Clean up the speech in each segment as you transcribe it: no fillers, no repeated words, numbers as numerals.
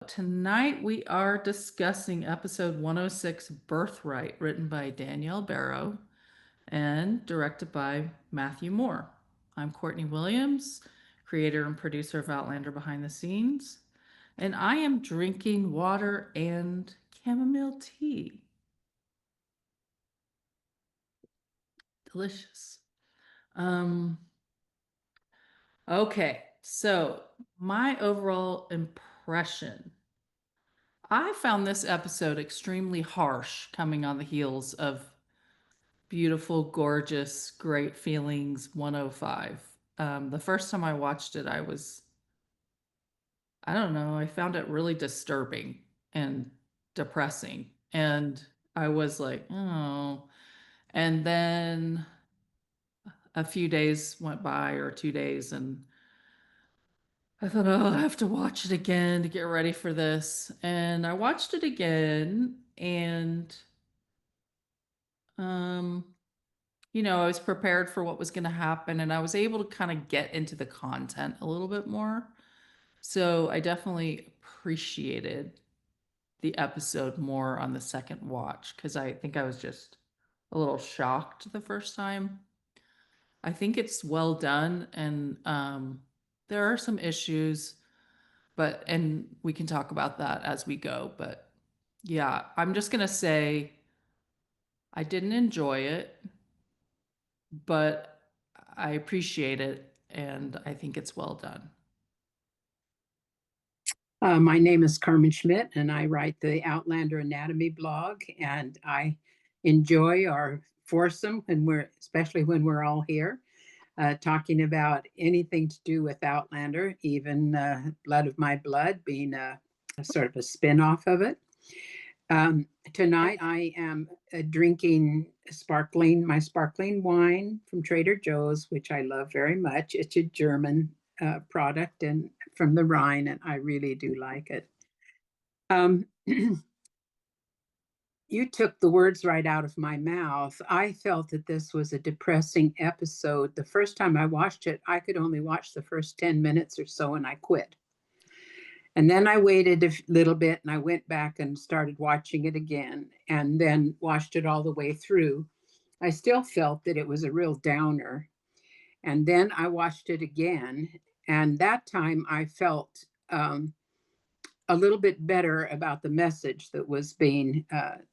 Tonight we are discussing episode 106, Birthright, written by Danielle Barrow and directed by Matthew Moore. I'm Courtney Williams, creator and producer of Outlander Behind the Scenes, and I am drinking water and chamomile tea. Delicious. Um, okay, so my overall impression. I found this episode extremely harsh coming on the heels of Beautiful, Gorgeous, Great Feelings 105. The first time I watched it, I don't know, I found it really disturbing and depressing. And I was like, oh. And then a few days went by, or 2 days, and I thought, oh, I have to watch it again to get ready for this. And I watched it again, and um, I was prepared for what was going to happen, and I was able to kind of get into the content a little bit more. So I definitely appreciated the episode more on the second watch because I think I was just a little shocked the first time. I think it's well done, and there are some issues, and we can talk about that as we go. But yeah, I'm just gonna say I didn't enjoy it, but I appreciate it, and I think it's well done. My name is Carmen Schmidt, and I write the Outlander Anatomy blog. And I enjoy our foursome, especially when we're all here, talking about anything to do with Outlander, even Blood of My Blood being a sort of a spin-off of it. Tonight I am drinking my sparkling wine from Trader Joe's, which I love very much. It's a German product and from the Rhine, and I really do like it. You took the words right out of my mouth. I felt that this was a depressing episode. The first time I watched it, I could only watch the first 10 minutes or so, and I quit. And then I waited a little bit and I went back and started watching it again and then watched it all the way through. I still felt that it was a real downer. And then I watched it again. And that time I felt a little bit better about the message that was being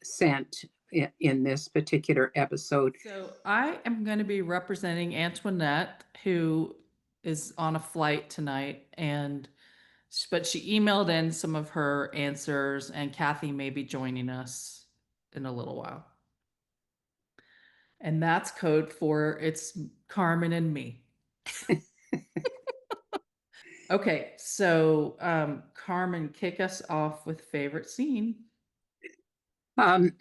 sent in this particular episode. So I am going to be representing Antoinette, who is on a flight tonight, but she emailed in some of her answers, and Kathy may be joining us in a little while. And that's code for it's Carmen and me. Okay, so Carmen, kick us off with favorite scene. Um,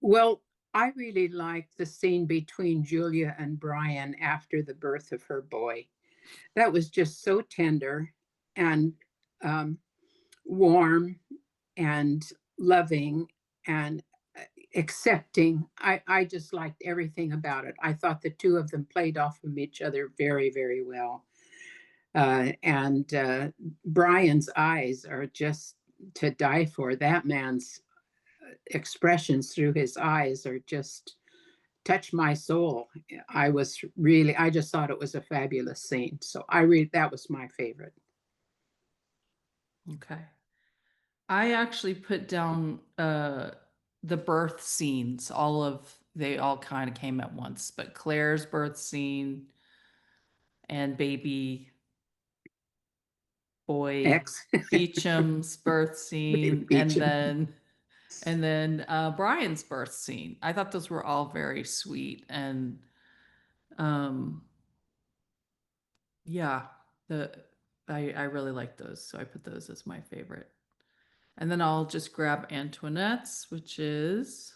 well, I really liked the scene between Julia and Brian after the birth of her boy. That was just so tender and um, warm and loving and accepting. I just liked everything about it. I thought the two of them played off of each other very, very well. And Brian's eyes are just to die for. That man's expressions through his eyes are just touch my soul. I just thought it was a fabulous scene. So that was my favorite. Okay. I actually put down the birth scenes. They all kind of came at once, but Claire's birth scene and baby boy X. Beecham's birth scene, Beecham. and then Brian's birth scene. I thought those were all very sweet, and um yeah, the I really like those, so I put those as my favorite. And then I'll just grab Antoinette's, which is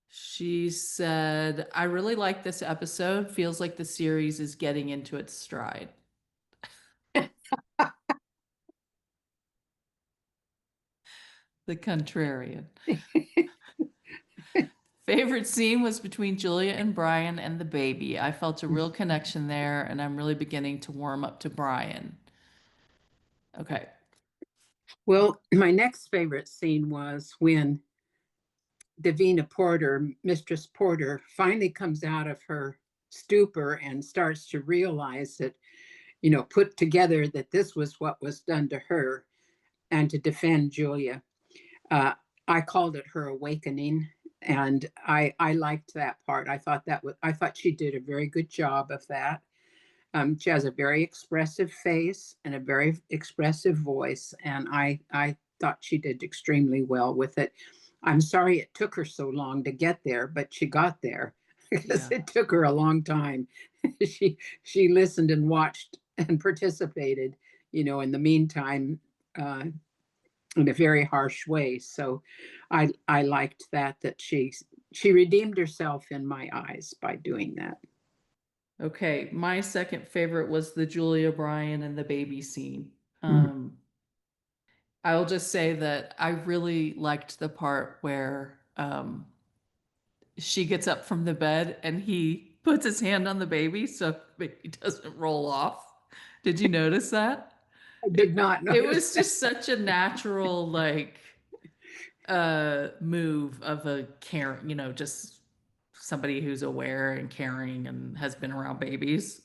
she said, I really like this episode. Feels like the series is getting into its stride. The contrarian. Favorite scene was between Julia and Brian and the baby. I felt a real connection there, and I'm really beginning to warm up to Brian. Okay. Well, my next favorite scene was when Davina Porter, Mistress Porter, finally comes out of her stupor and starts to realize that, put together that this was what was done to her and to defend Julia. Uh, I called it her awakening, and I liked that part. I thought she did a very good job of that. She has a very expressive face and a very expressive voice, and I thought she did extremely well with it. I'm sorry it took her so long to get there, but she got there because Yeah. it took her a long time. She listened and watched and participated, in the meantime, uh, in a very harsh way. So I liked that she redeemed herself in my eyes by doing that. Okay, my second favorite was the Julia Bryan and the baby scene. Mm. I'll just say that I really liked the part where she gets up from the bed and he puts his hand on the baby so the baby doesn't roll off. Did you notice that? I did It not it notice was that. just such a natural like move of a caring, just somebody who's aware and caring and has been around babies.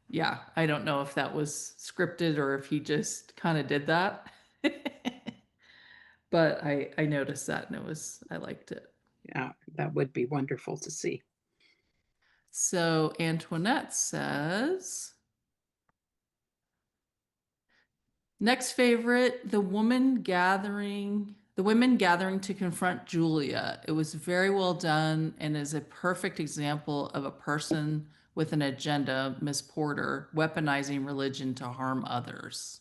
Yeah, I don't know if that was scripted or if he just kind of did that. But I noticed that and I liked it. Yeah, that would be wonderful to see. So Antoinette says, next favorite, the women gathering to confront Julia. It was very well done and is a perfect example of a person with an agenda, Miss Porter, weaponizing religion to harm others.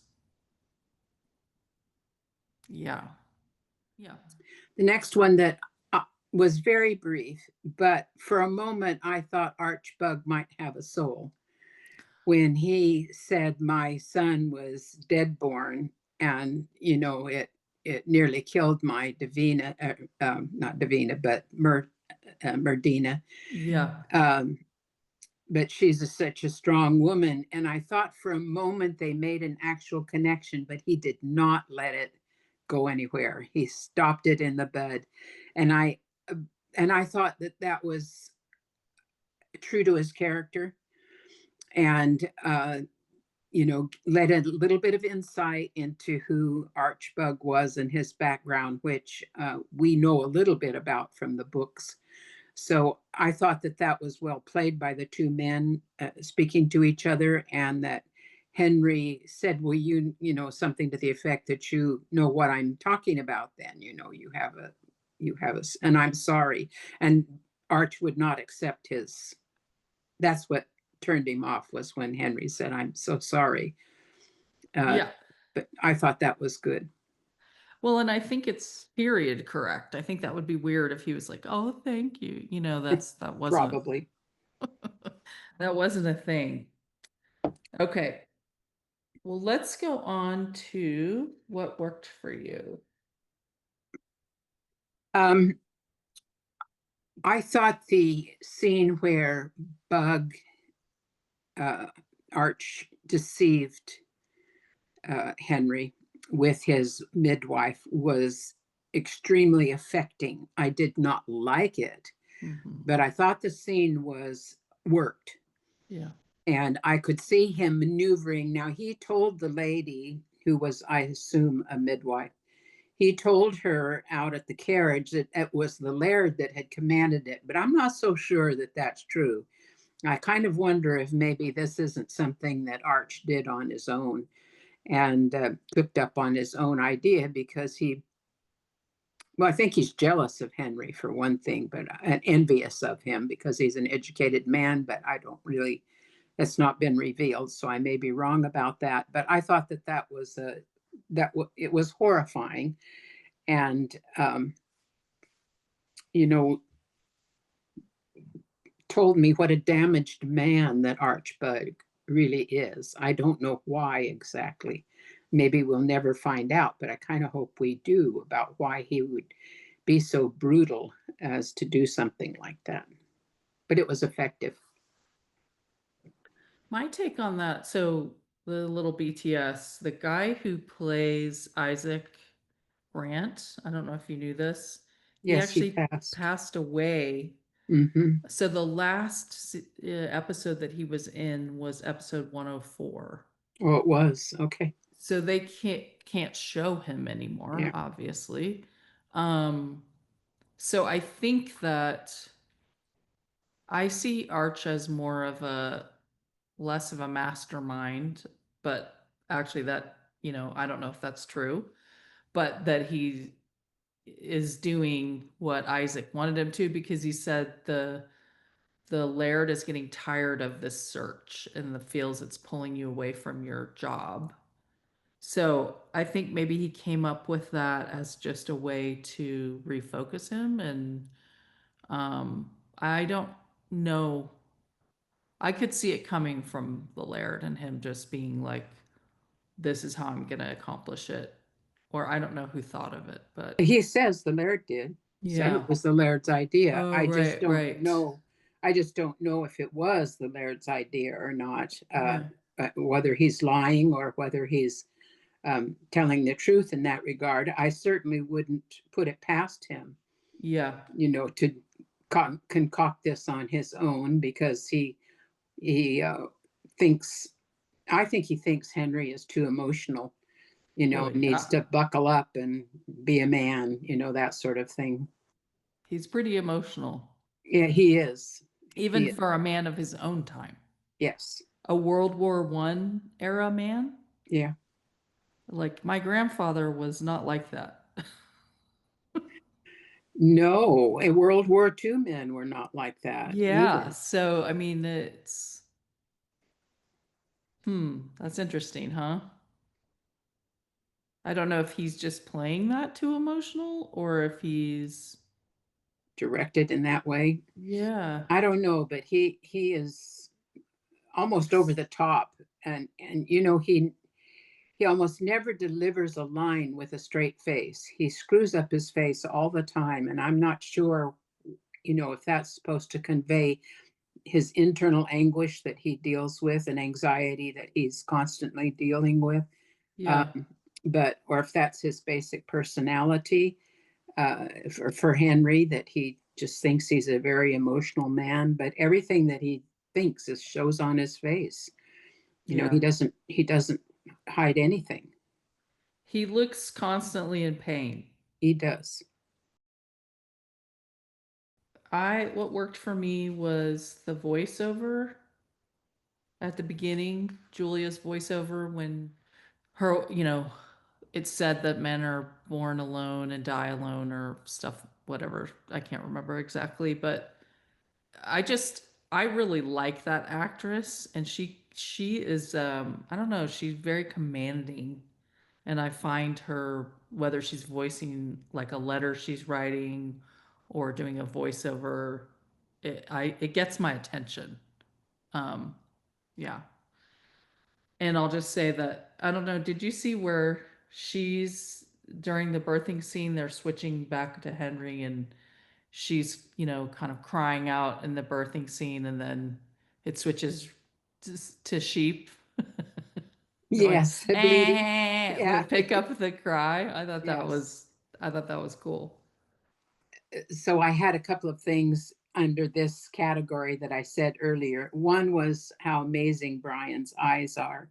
Yeah. Yeah. The next one that was very brief, but for a moment I thought Archbug might have a soul when he said my son was dead born, and it nearly killed my Davina, not Davina, but Merdina. Yeah. Um, but such a strong woman. And I thought for a moment they made an actual connection, but he did not let it go anywhere. He stopped it in the bud, and I thought that was true to his character, and let a little bit of insight into who Archbug was and his background, which we know a little bit about from the books. So I thought that was well played by the two men speaking to each other, and that Henry said, "Well, something to the effect that you know what I'm talking about. Then you have a, and I'm sorry." And Arch would not accept his. That's what turned him off, was when Henry said, "I'm so sorry." Uh, Yeah. but I thought that was good. Well, and I think it's period correct. I think that would be weird if he was like, "Oh, thank you." That wasn't Probably. that wasn't a thing. Okay. Well, let's go on to what worked for you. Um, I thought the scene where Bug uh, Arch deceived Henry with his midwife was extremely affecting. I did not like it, Hmm. but I thought the scene was worked, Yeah. and I could see him maneuvering. Now, he told the lady, who was, I assume, a midwife, he told her out at the carriage that it was the laird that had commanded it, but I'm not so sure that that's true. I kind of wonder if maybe this isn't something that Arch did on his own and cooked up on his own idea, because well, I think he's jealous of Henry for one thing, but and envious of him because he's an educated man, but I don't really, that's not been revealed, so I may be wrong about that. But I thought it was horrifying, and you know, told me what a damaged man that Archbug really is. I don't know why exactly. Maybe we'll never find out, but I kind of hope we do, about why he would be so brutal as to do something like that. But it was effective. My take on that. So the little BTS, the guy who plays Isaac Grant, I don't know if you knew this, he Yes, he actually passed. passed away. Hmm. So the last episode that he was in was episode 104. Oh, it was. Okay. So they can't show him anymore, Yeah. obviously. Um, so I think that I see Arch as more of a less of a mastermind, but actually that, I don't know if that's true, but that he is doing what Isaac wanted him to, because he said the Laird is getting tired of this search and the feels it's pulling you away from your job. So I think maybe he came up with that as just a way to refocus him. And I don't know. I could see it coming from the Laird and him just being like, this is how I'm going to accomplish it. Or I don't know who thought of it, but He says the Laird did. Said yeah. it was the Laird's idea. Oh, I just right, don't right. know. I just don't know if it was the Laird's idea or not. Yeah. Whether he's lying or whether he's telling the truth in that regard. I certainly wouldn't put it past him, Yeah. to concoct this on his own because he thinks. I think he thinks Henry is too emotional. Well, Needs yeah. to buckle up and be a man. That sort of thing. He's pretty emotional, Yeah, he is. even He is. for a man of his own time. Yes. A World War I era man. Yeah. Like my grandfather was not like that. No, and World War II men were not like that Yeah. either. So, I mean, that's interesting, huh? I don't know if he's just playing that too emotional or if he's, Directed in that way. yeah, I don't know, but he is almost over the top, and he almost never delivers a line with a straight face. He screws up his face all the time, and I'm not sure, if that's supposed to convey his internal anguish that he deals with and anxiety that he's constantly dealing with, yeah, um, but or if that's his basic personality, for Henry, that he just thinks he's a very emotional man, but everything that he thinks is shows on his face. yeah. He doesn't hide anything. He looks constantly in pain. He does. What worked for me was the voiceover at the beginning, Julia's voiceover when her, it said that men are born alone and die alone or stuff, whatever. I can't remember exactly, but I just I really like that actress, and she is I don't know, she's very commanding, and I find her, whether she's voicing like a letter she's writing or doing a voiceover, it gets my attention. Um yeah. And I'll just say that, I don't know, did you see where she's during the birthing scene, they're switching back to Henry and she's, kind of crying out in the birthing scene and then it switches to sheep going, Yes, bleeding. Yeah. would pick up the cry. Yes. I thought that was cool. So I had a couple of things under this category that I said earlier. One was how amazing Brian's eyes are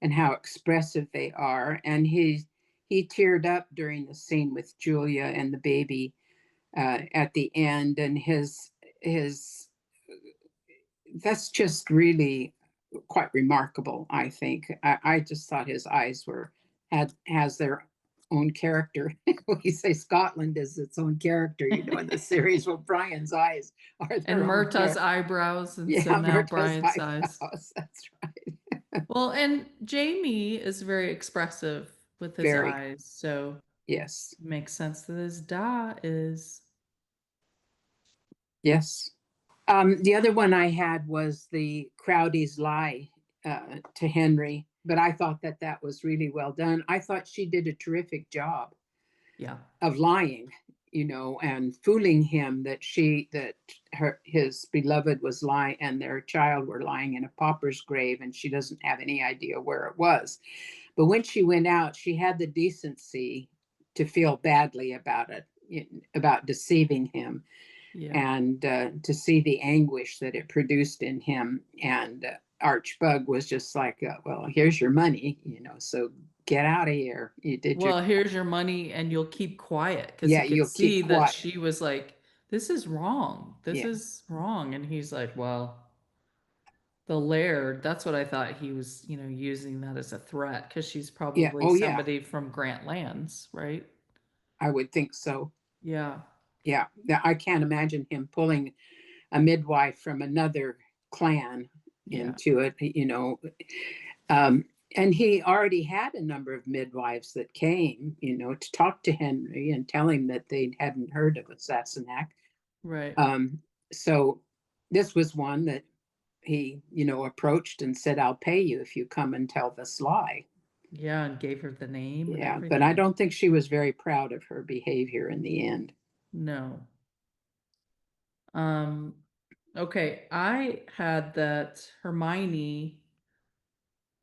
and how expressive they are. And he teared up during the scene with Julia and the baby, at the end, and his that's just really quite remarkable. I think I just thought his eyes were had has their own character. We say Scotland is its own character, in the series. Well, Brian's eyes are And their own Murtagh's character. eyebrows, and so Yeah, now Murtagh's Brian's eyes. eyebrows. That's right. Well, and Jamie is very expressive with his Very. eyes, so Yes. makes sense that his da is. Yes. The other one I had was the Crowdy's lie, to Henry, but I thought that that was really well done. I thought she did a terrific job Yeah. of lying, and fooling him that his beloved was lying and their child were lying in a pauper's grave, and she doesn't have any idea where it was. But when she went out, she had the decency to feel badly about it, about deceiving him, Yeah. and to see the anguish that it produced in him. And Archbug was just like, well, here's your money, so get out of here. You did your, Well, here's your money and you'll keep quiet because yeah, he could you'll keep see that quiet. she was like, this is wrong. This Yeah, is wrong. And he's like, well, the Laird, that's what I thought he was, using that as a threat because she's yeah, probably oh yeah, somebody from Grant Lands, right? I would think so. Yeah. Yeah, yeah, I can't imagine him pulling a midwife from another clan Yeah. into it, um, and he already had a number of midwives that came, to talk to Henry and tell him that they hadn't heard of Sassenach. Right. Um, so this was one that he, approached and said, I'll pay you if you come and tell this lie. Yeah. And gave her the name and Yeah, but I everything. don't think she was very proud of her behavior in the end. No. Um, okay. I had that Hermione,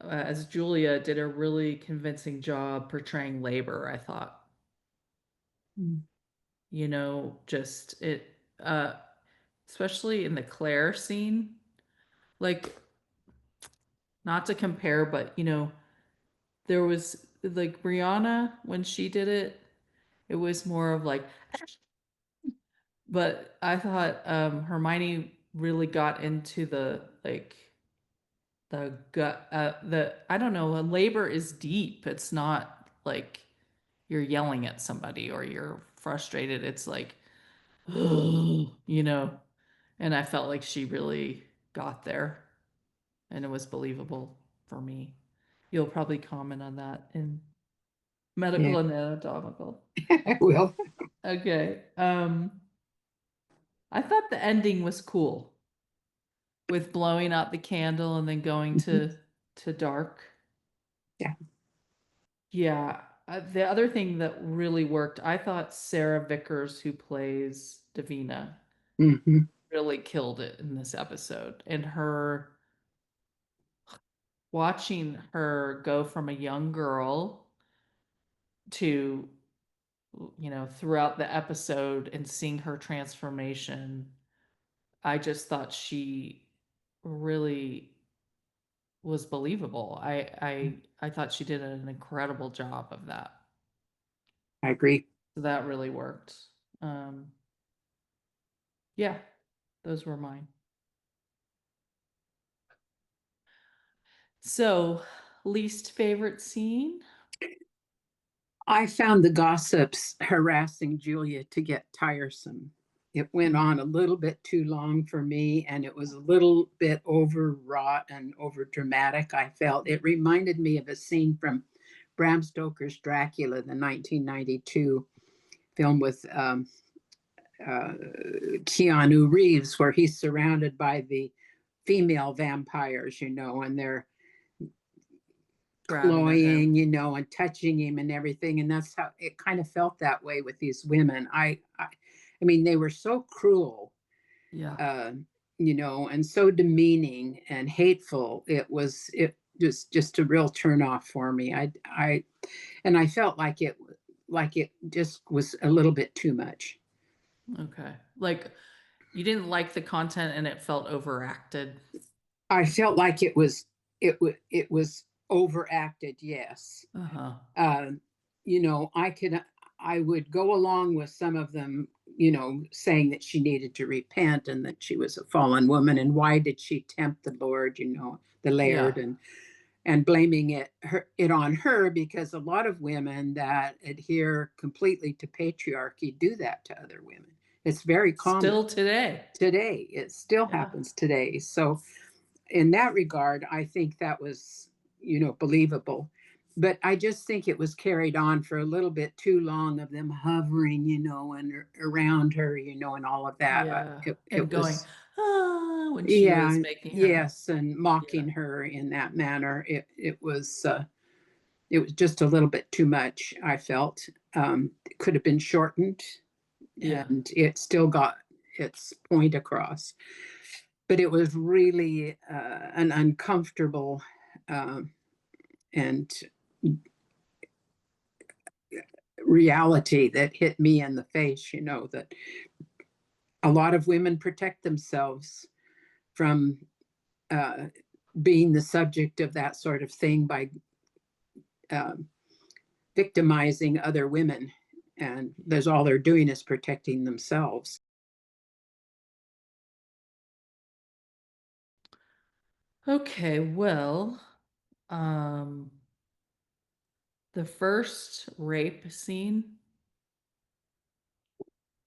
as Julia, did a really convincing job portraying labor, I thought. Mm. Just it, especially in the Claire scene, like, not to compare, but there was like Brianna when she did it, it was more of like, but I thought Hermione really got into the like the gut, the I don't know, labor is deep. It's not like you're yelling at somebody or you're frustrated. It's like, you know, and I felt like she really got there and it was believable for me. You'll probably comment on that in Yeah, medical and anatomical. I will. Okay. I thought the ending was cool with blowing out the candle and then going Mhm. to dark. Yeah. Yeah. The other thing that really worked, I thought Sarah Vickers, who plays Davina, Hmm. really killed it in this episode. And her watching her go from a young girl to, throughout the episode and seeing her transformation, I just thought she really was believable. I thought she did an incredible job of that. I agree. So that really worked. Yeah, those were mine. So, least favorite scene? I found the gossips harassing Julia to get tiresome. It went on a little bit too long for me, and it was a little bit overwrought and over dramatic. I felt it reminded me of a scene from Bram Stoker's Dracula, the 1992 film with Keanu Reeves, where he's surrounded by the female vampires, and they're Grabbing at cloying, him. and touching him and everything. And that's how it kind of felt that way with these women. I mean, they were so cruel, Yeah. uh, and so demeaning and hateful. It just a real turn off for me. And I felt like it just was a little bit too much. Okay. Like you didn't like the content and it felt overacted. I felt like it was overacted. Yes. Uh-huh. uh, I would go along with some of them, saying that she needed to repent and that she was a fallen woman, and why did she tempt the Lord, the Yeah. Laird, and blaming it on her, because a lot of women that adhere completely to patriarchy do that to other women. It's very common Still today. today. It still Yeah. happens today. So in that regard, I think that was, believable. But I just think it was carried on for a little bit too long, of them hovering, and around her, and all of that. Yeah. It And going, was, when she was yeah, making her. yes, and Yeah. mocking her in that manner. It was just a little bit too much. I felt it could have been shortened, Yeah. and it still got its point across. But it was really an uncomfortable um, and reality that hit me in the face, that a lot of women protect themselves from uh, being the subject of that sort of thing by um, victimizing other women. And there's all they're doing is protecting themselves. Okay, well, um, the first rape scene,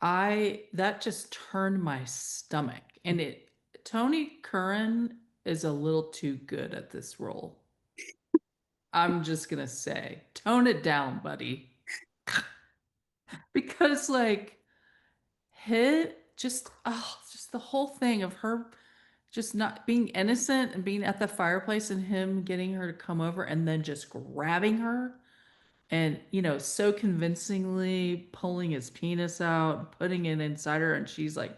that just turned my stomach. And Tony Curran is a little too good at this role. I'm just gonna say, tone it down, buddy. Because like hit just the whole thing of her just not being innocent and being at the fireplace and him getting her to come over and then just grabbing her and so convincingly pulling his penis out, putting it inside her, and she's like,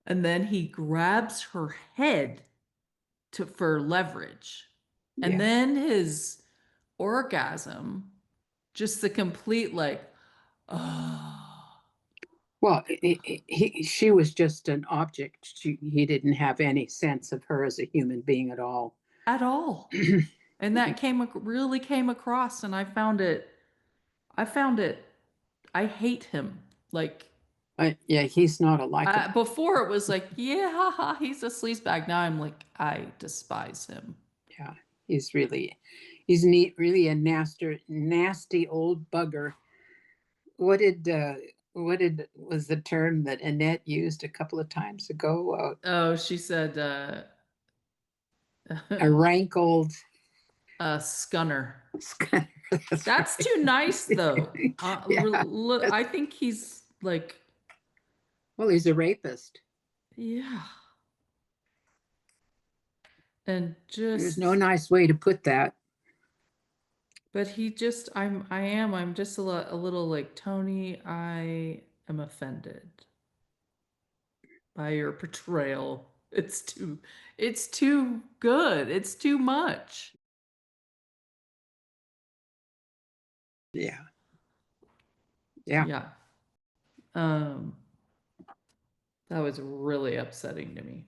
and then he grabs her head for leverage, and Yeah. then his orgasm, just the complete like, oh, Well, she was just an object. He didn't have any sense of her as a human being at all. at all. And that really came across, and I found it, I hate him. Like, Yeah, he's not a likable. before it was like, yeah, haha, he's a sleazebag. Now I'm like, I despise him. Yeah, he's neat, really a nasty old bugger. What did was the term that Annette used a couple of times ago? Oh, she said, A rank old scunner. scunner. That's That's right. too nice, though. Yeah. I think he's like, Well, he's a rapist. yeah, and There's no just, nice way to put that. but I'm just a little like, Tony, I am offended by your portrayal. It's too good. It's too much. Yeah. Yeah. Yeah. Um, that was really upsetting to me.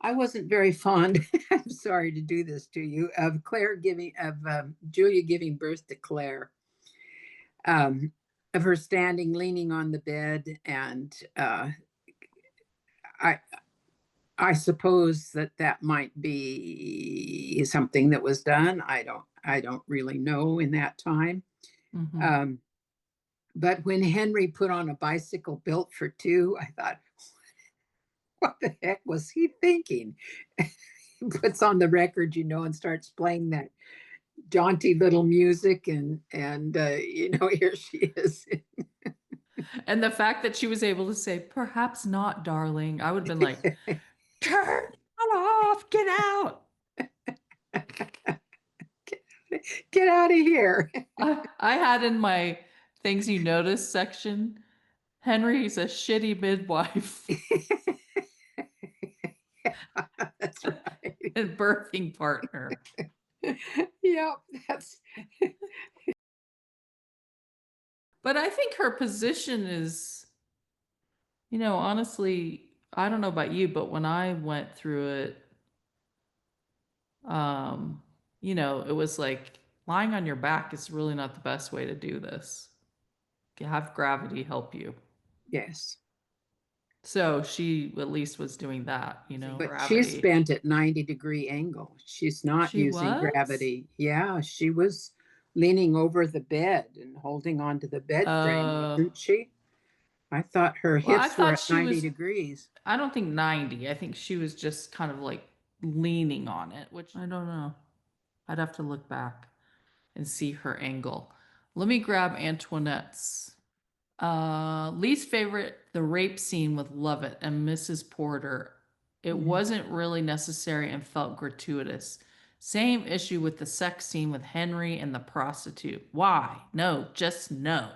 I wasn't very fond, I'm sorry to do this to you, of Julia giving birth to Claire, um, of her standing, leaning on the bed. And I, I suppose that might be something that was done. I don't really know in that time. Hmm. Um, but when Henry put on a bicycle built for two, I thought, what the heck was he thinking? He puts on the record, and starts playing that jaunty little music, and here she is. And the fact that she was able to say, perhaps not, darling, I would have been like, turn it off, get out. Get out of here. I had in my things you notice section, Henry's a shitty midwife That's right. and birthing partner. Yeah, that's But I think her position is, honestly, I don't know about you, but when I went through it, um, it was like lying on your back is really not the best way to do this. Have gravity help you. yes. So she at least was doing that, But she's gravity. bent at 90-degree angle. She's not She using was? gravity. Yeah, she was leaning over the bed and holding onto the bed frame, wasn't she? I thought her Well, I hips were thought at she 90 was, degrees. I don't think 90. I think she was just kind of like leaning on it, which I don't know. I'd have to look back and see her angle. Let me grab Antoinette's. Least favorite, the rape scene with Lovett and Mrs. Porter. It Mm. wasn't really necessary and felt gratuitous. Same issue with the sex scene with Henry and the prostitute. Why? No, just no.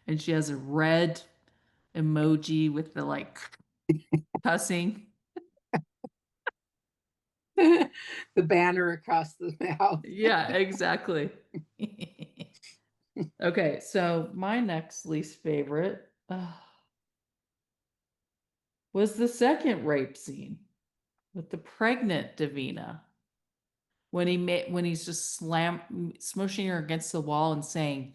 And she has a red emoji with the like cussing. The banner across the mouth. Yeah, exactly. Okay, so my next least favorite was the second rape scene with the pregnant Davina when he's just smushing her against the wall and saying,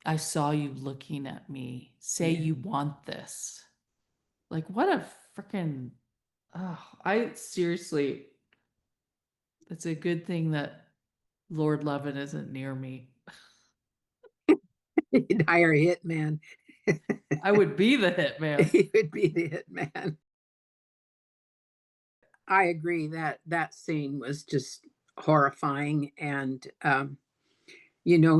"I saw you looking at me. Say Yeah. you want this." Like, what a freaking. Oh, I seriously, it's a good thing that Lord Levin isn't near me. He'd hire a hitman. I would be the hitman. He would be the hitman. I agree that that scene was just horrifying, and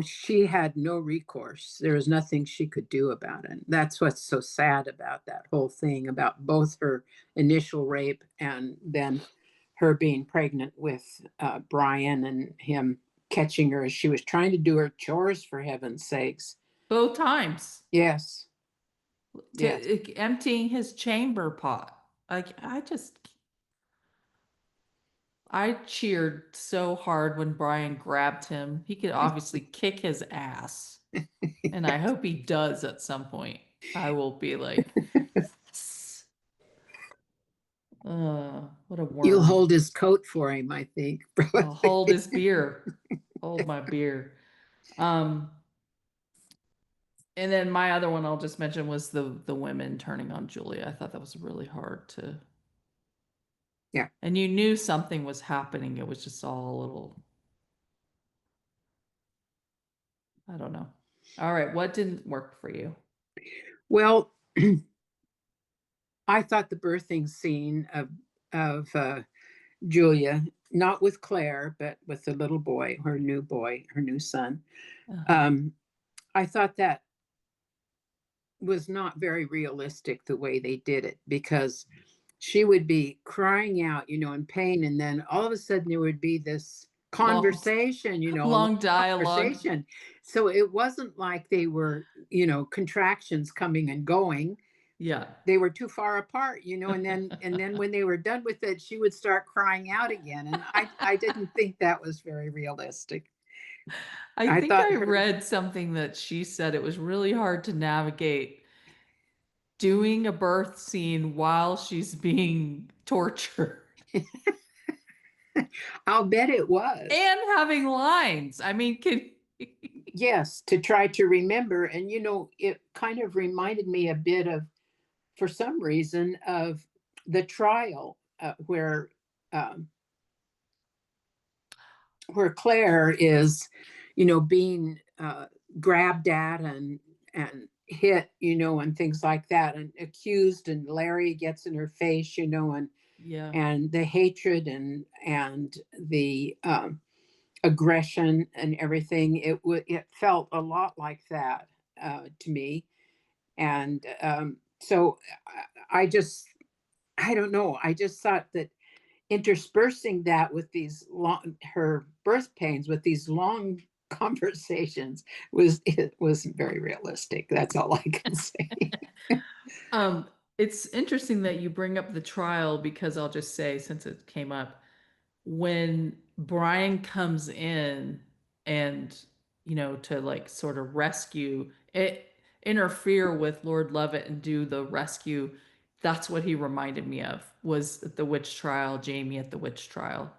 she had no recourse. There was nothing she could do about it. That's what's so sad about that whole thing, about both her initial rape and then her being pregnant with Brian and him catching her as she was trying to do her chores, for heaven's sakes. Both times Yes, yes. to emptying his chamber pot. Like, I cheered so hard when Brian grabbed him. He could obviously kick his ass. And I hope he does at some point. I will be like, "Yes." What a You'll worm. hold his coat for him, I think, I'll hold probably. his beer. Hold my beer. Um, and then my other one I'll just mention was the women turning on Julia. I thought that was really hard to, Yeah. and you knew something was happening. It was just all a little, I don't know. All right, what didn't work for you? Well, I thought the birthing scene of Julia, not with Claire, but with the little boy, her new son. Uh-huh. Um, I thought that was not very realistic the way they did it, because she would be crying out, in pain, and then all of a sudden there would be this Long, conversation, a long long dialogue. conversation. So it wasn't like they were, contractions coming and going. Yeah. They were too far apart, and then when they were done with it, she would start crying out again. And I didn't think that was very realistic. I I think thought I her read something that she said it was really hard to navigate doing a birth scene while she's being tortured I'll bet it was. and having lines. I mean, can Yes, to try to remember. And it kind of reminded me a bit of, for some reason, of the trial, um, where Claire is, being grabbed at and hit, and things like that, and accused, and Larry gets in her face, yeah. and the hatred and the aggression and everything. It felt a lot like that to me, and so I don't know. I just thought that interspersing that with these long her birth pains with these long conversations it wasn't very realistic. That's all I can say. Um, it's interesting that you bring up the trial because I'll just say, since it came up, when Brian comes in and, to like sort of rescue it, interfere with Lord Lovett and do the rescue, that's what he reminded me of was at the witch trial, Jamie at the witch trial.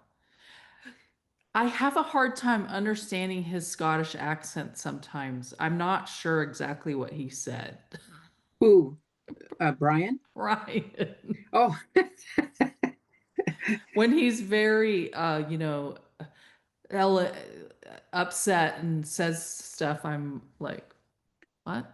I have a hard time understanding his Scottish accent sometimes. I'm not sure exactly what he said. Who? Brian? Right. Oh. When he's very ele- upset and says stuff, I'm like, what?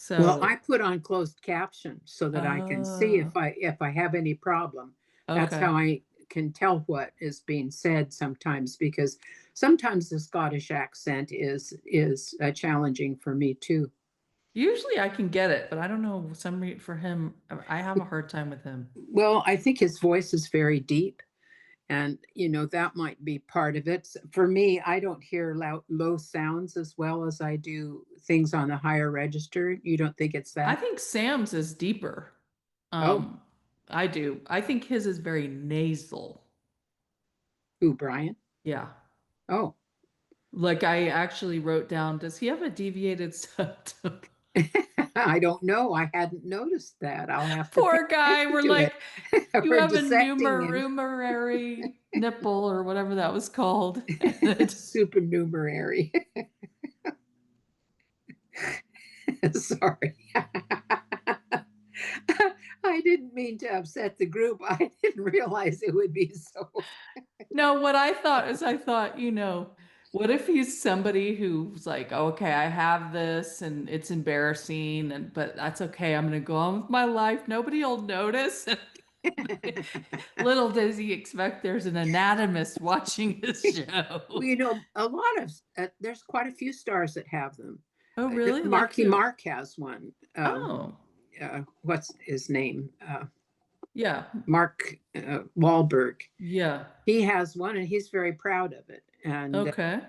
Well, I So, put on closed caption so that I can see uh, if I have any problem. That's okay. how I can tell what is being said sometimes, because sometimes the Scottish accent is challenging for me too. Usually I can get it, but I don't know, for him, I have a hard time with him. Well, I think his voice is very deep, And, that might be part of it. For me, I don't hear low sounds as well as I do things on the higher register. You don't think it's I that? think Sam's is deeper. Oh, Um, I do. I think his is very nasal. who, Brian? Yeah. Oh, Like I actually wrote down, does he have a deviated septum? I don't know. I hadn't noticed that. I'll have to pay Poor guy. attention We're to it. like, you We're have a dissecting him. numerary nipple or whatever that was called. And Supernumerary. Sorry. I didn't mean to upset the group. I didn't realize it would be so. no, what I thought is I thought, what if he's somebody who's like, okay, I have this and it's embarrassing and but that's okay. I'm gonna go on with my life. Nobody'll notice. Little does he expect there's an anatomist watching his Well, show. a lot of there's quite a few stars that have them. Oh, really? Like Marky who? Mark has one. Oh, What's his name? yeah. Mark Wahlberg. Yeah. He has one, and he's very proud of it. Okay.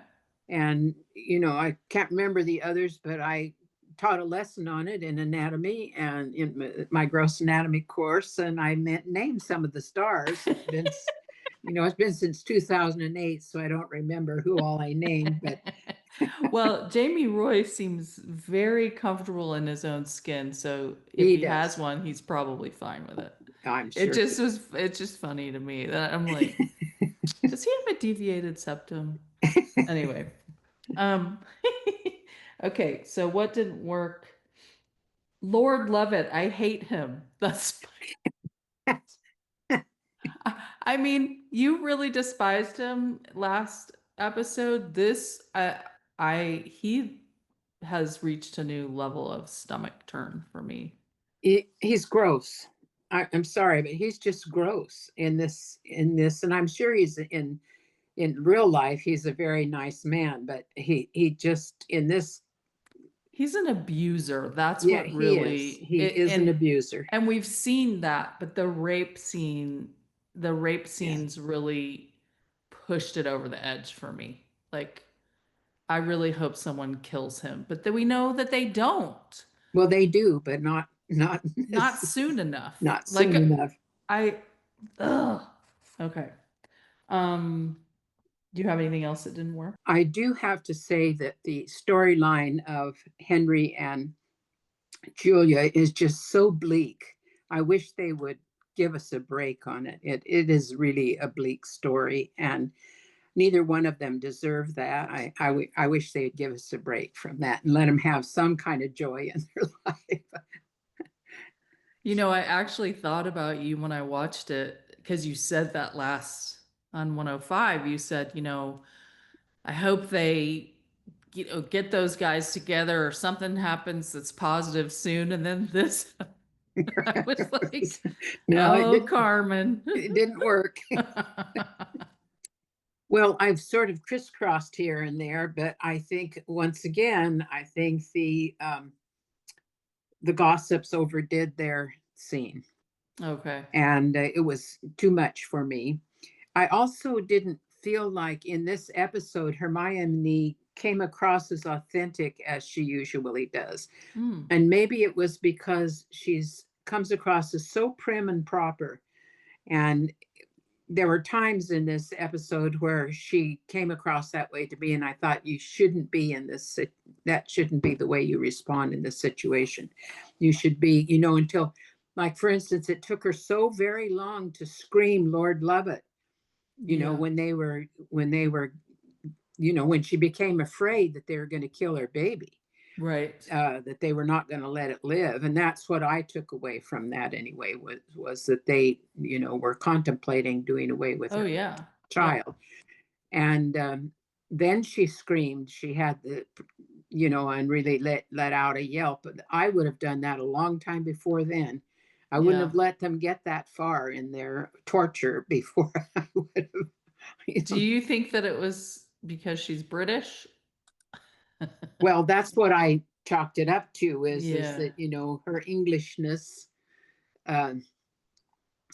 And I can't remember the others, but I taught a lesson on it in anatomy and in my gross anatomy course, and I named some of the stars. It's been since 2008, so I don't remember who all I named, but Well, Jamie Roy seems very comfortable in his own skin, so if he he has does. one, he's probably fine with it. I'm sure. It's just funny to me that I'm like, does he have a deviated septum? Anyway, um, okay, so what didn't work? Lord Lovett, I hate him. That's I mean, you really despised him last episode. He has reached a new level of stomach turn for me. He's gross. I'm sorry, but he's just gross in this, and I'm sure he's in real life he's a very nice man, but he just in this. He's an abuser. That's Yeah, what really he it, is an and abuser. and we've seen that, but the rape Yeah, scenes really pushed it over the edge for me. Like I really hope someone kills him, but then we know that they don't. well, they do, but not Not soon enough. not Like soon enough. I ugh. Okay. Um, do you have anything else that didn't work? I do have to say that the storyline of Henry and Julia is just so bleak. I wish they would give us a break on it. It is really a bleak story, and neither one of them deserve that. I wish they'd give us a break from that and let them have some kind of joy in their life. I actually thought about you when I watched it because you said that last on 105. You said, I hope they, get those guys together or something happens that's positive soon. And then this, I was like, No, oh, Carmen. it didn't work. Well, I've sort of crisscrossed here and there, but I think once again, I think the gossips overdid their scene, Okay. and it was too much for me. I also didn't feel like in this episode Hermione came across as authentic as she usually does, Hmm. and maybe it was because she's comes across as so prim and proper, and there were times in this episode where she came across that way to me, and I thought you shouldn't be in this. That shouldn't be the way you respond in this situation. You should be, until, like for instance, it took her so very long to scream "Lord Lovat," Yeah. when she became afraid that they were going to kill her baby, Right. that they were not going to let it live. And that's what I took away from that anyway, was that they, were contemplating doing away with Oh, her yeah. Yep. child. And then she screamed. She had and really let out a yelp. But I would have done that a long time before then. I wouldn't Yeah. have let them get that far in their torture before I would have. Do you think that it was because she's British? Well, that's what I chalked it up to, is Yeah. that her Englishness, uh,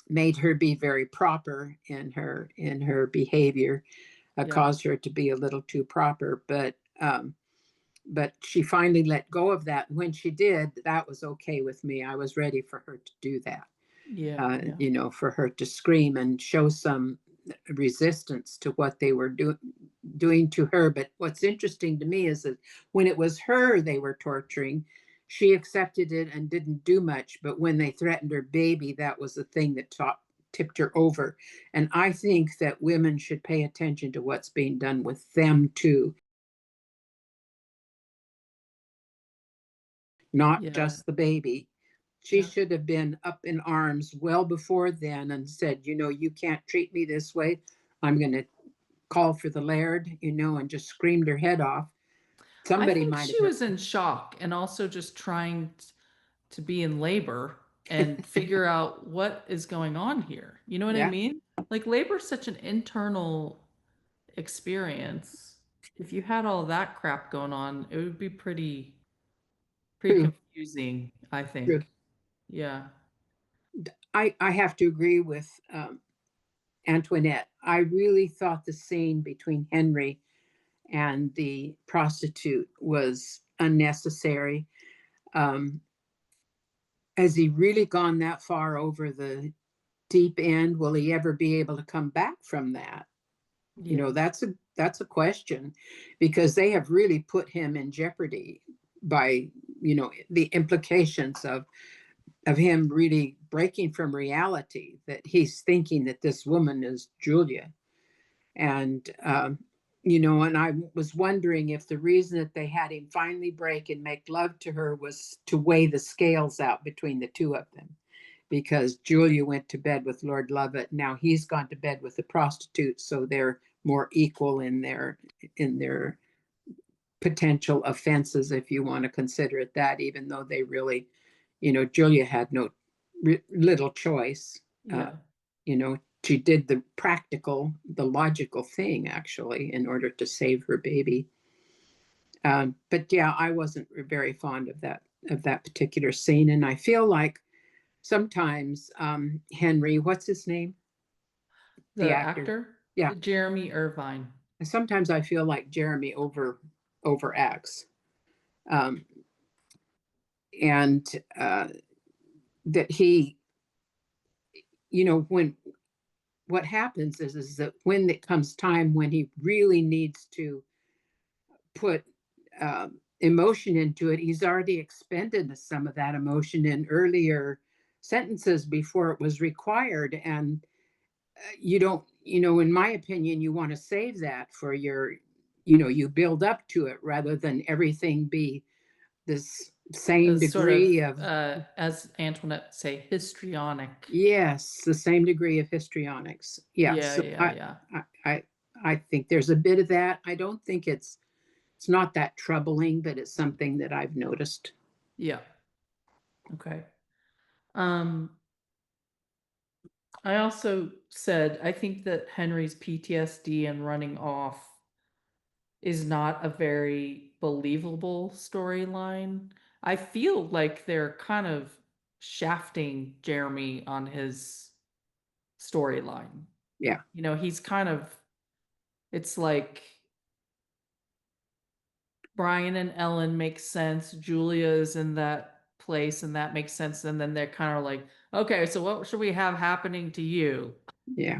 made her be very proper in her behavior, Yeah. caused her to be a little too proper. But she finally let go of that. When she did, that was okay with me. I was ready for her to do that. Yeah. Yeah. For her to scream and show some resistance to what they were doing to her. But what's interesting to me is that when it was her they were torturing, she accepted it and didn't do much. But when they threatened her baby, that was the thing that tipped her over. And I think that women should pay attention to what's being done with them too, not Yeah. just the baby. She Yeah. should have been up in arms well before then and said, you can't treat me this way. I'm going to call for the laird, and just screamed her head off. I Somebody think might have she heard. was in shock and also just trying to be in labor and figure out what is going on here. You know what I Yeah, mean? Like labor is such an internal experience. If you had all that crap going on, it would be pretty true, confusing, I true. think. Yeah. I have to agree with Antoinette. I really thought the scene between Henry and the prostitute was unnecessary. Um, has he really gone that far over the deep end? Will he ever be able to come back from that? Yeah. That's a question, because they have really put him in jeopardy by the implications of him really breaking from reality, that he's thinking that this woman is Julia. And I was wondering if the reason that they had him finally break and make love to her was to weigh the scales out between the two of them, because Julia went to bed with Lord Lovett. Now he's gone to bed with the prostitute, so they're more equal in their potential offenses, if you want to consider it that, even though they really, Julia had no little choice. Uh, Yeah. she did the logical thing, actually, in order to save her baby. But yeah, I wasn't very fond of that particular scene, and I feel like sometimes Henry, what's his name, the The actor? actor, Yeah, Jeremy Irvine. sometimes I feel like Jeremy overacts, um, and that he, when what happens is that when it comes time when he really needs to put emotion into it, he's already expended some of that emotion in earlier sentences before it was required. And you don't, in my opinion, you want to save that for you build up to it rather than everything be this same Sort of, degree of, as Antoinette would say, histrionic. yes, the same degree of histrionics. Yeah. Yeah, So yeah, I, yeah. I, I, I think there's a bit of that. I don't think it's not that troubling, but it's something that I've noticed. Yeah. Okay. Um, I also said I think that Henry's PTSD and running off is not a very believable storyline. I feel like they're kind of shafting Jeremy on his storyline. Yeah. He's kind of, it's like Brian and Ellen make sense. Julia is in that place and that makes sense. And then they're kind of like, okay, so what should we have happening to you? Yeah.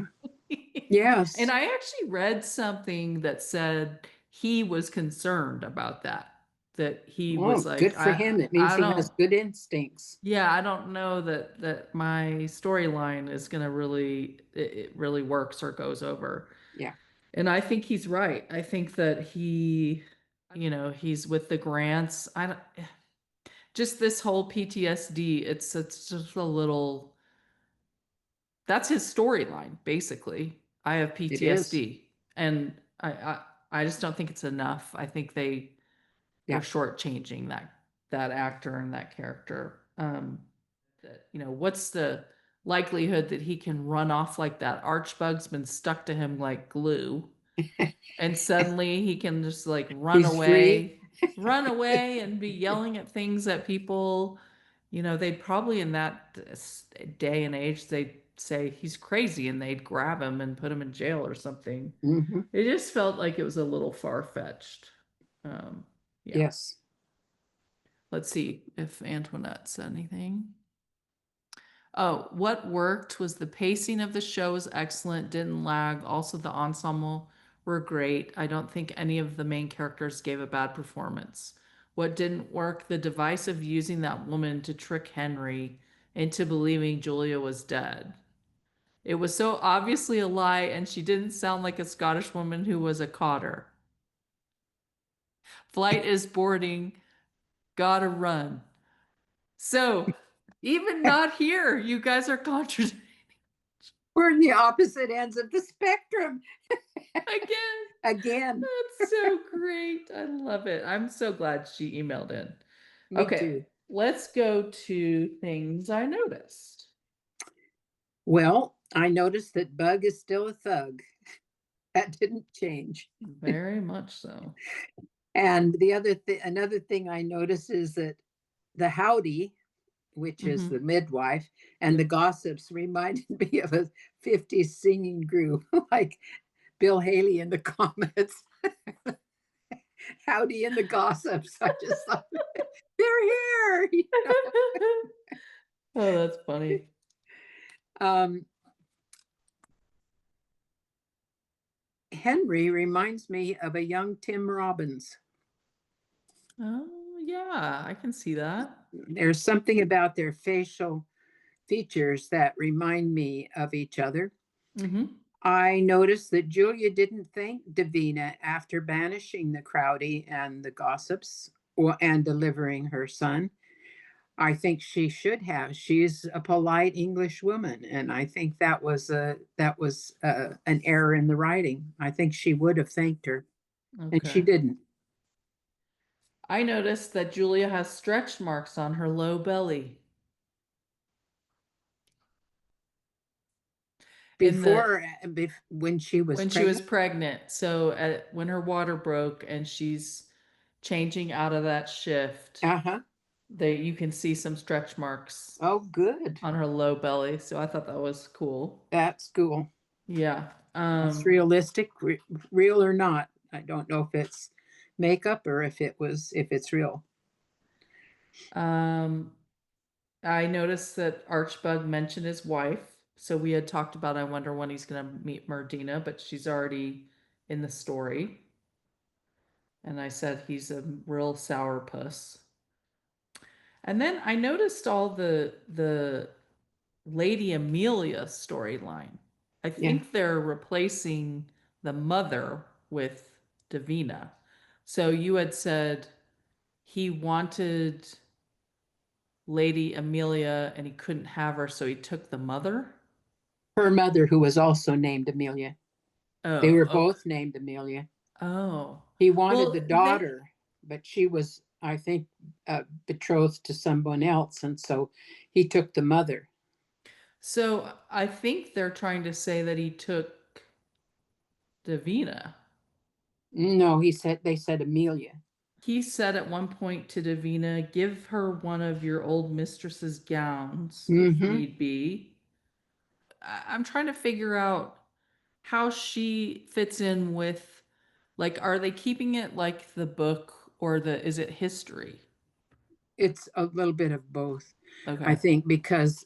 And Yes. I actually read something that said he was concerned about that. That he was Oh, good like, for I him. It means I he has don't, good instincts. yeah, I don't know that my storyline is gonna really, it really works or goes over. Yeah. And I think he's right. I think that he's with the grants. I don't, just this whole PTSD, it's just a little, that's his storyline, basically. I have It is. PTSD. And I just don't think it's enough. I think they're Yeah. shortchanging that actor and that character. What's the likelihood that he can run off like that? Archbug's been stuck to him like glue, and suddenly he can just like He's free. run away and be yelling at things that people, they probably in that day and age, say he's crazy and they'd grab him and put him in jail or something. Hmm. It just felt like it was a little far-fetched. Um, yeah. Yes. Let's see if Antoinette said anything. Oh, what worked was the pacing of the show was excellent, didn't lag. Also, the ensemble were great. I don't think any of the main characters gave a bad performance. What didn't work, the device of using that woman to trick Henry into believing Julia was dead. It was so obviously a lie, and she didn't sound like a Scottish woman who was a cotter. Flight is boarding, gotta run. So, even not here, you guys are contradicting We're in the opposite ends of the spectrum again. again. That's so great. I love it. I'm so glad she emailed in. Me Okay, too. let's go to things I noticed. Well, I noticed that Bug is still a thug. That didn't change. Very much so. And another thing I noticed is that the Howdy, which is Hmm. the midwife, and the Yep. gossips reminded me of a 50s singing group like Bill Haley and the Comets. Howdy and the gossips. I just thought they're here. Oh, that's funny. Um, Henry reminds me of a young Tim Robbins. Oh, yeah, I can see that. There's something about their facial features that remind me of each other. Hmm. I noticed that Julia didn't thank Davina after banishing the Crowdy and the gossips and delivering her son. I think she should have. She's a polite English woman, and I think that was an error in the writing. I think she would have thanked her, and she Okay. didn't. I noticed that Julia has stretch marks on her low belly. In the When she was when she was pregnant. pregnant. So when her water broke and she's changing out of that shift, Uh huh. they you can see some stretch marks Oh, good. on her low belly. So I thought that was cool. That's cool. Yeah. That's realistic, real or not. I don't know if it's makeup or if it's real. Um, I noticed that Archbug mentioned his wife. So we had talked about I wonder when he's gonna meet Merdina, but she's already in the story. And I said he's a real sourpuss. And then I noticed all the Lady Amelia storyline. I Yeah. think they're replacing the mother with Davina. So you had said he wanted Lady Amelia and he couldn't have her, so he took the mother. Her mother, who was also named Amelia. They Oh, were okay. both named Amelia. Oh. He wanted the Well, they daughter, but she was, I think, betrothed to someone else, and so he took the mother. so I think they're trying to say that he took Davina. No, they said Amelia. He said at one point to Davina, give her one of your old mistress's gowns if Mm-hmm. need be. I'm trying to figure out how she fits in with, like, are they keeping it like the book or is it history? It's a little bit of both, I Okay. think, because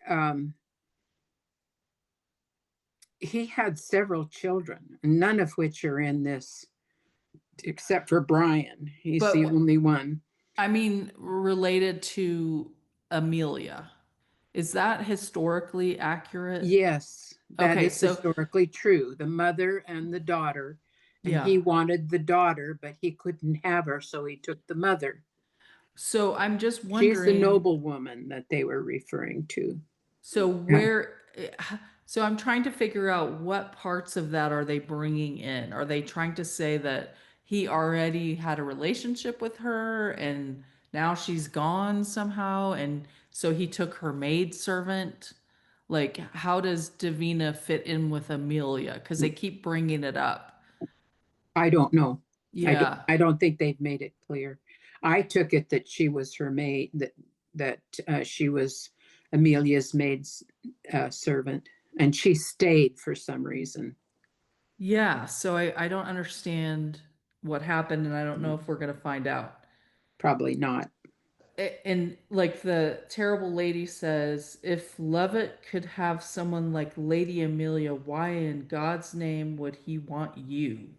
um, he had several children, none of which are in this, except for Brian. He's the But only one. I mean, related to Amelia, is that historically accurate? Yes, that Okay, is so historically true. The mother and the daughter, and yeah. he wanted the daughter, but he couldn't have her, so he took the mother. So I'm just She's the wondering. noble woman that they were referring to. So Yeah. so I'm trying to figure out what parts of that are they bringing in? Are they trying to say that he already had a relationship with her and now she's gone somehow and so he took her maid servant? Like, how does Davina fit in with Amelia? Because they keep bringing it up. I don't know. Yeah. I don't think they've made it clear. I took it that she was her maid, that she was Amelia's maid's servant, and she stayed for some reason. Yeah, so I don't understand what happened, and I don't know Mm, if we're gonna find out. probably not. And like the terrible lady says, if Lovett could have someone like Lady Amelia, why in God's name would he want you,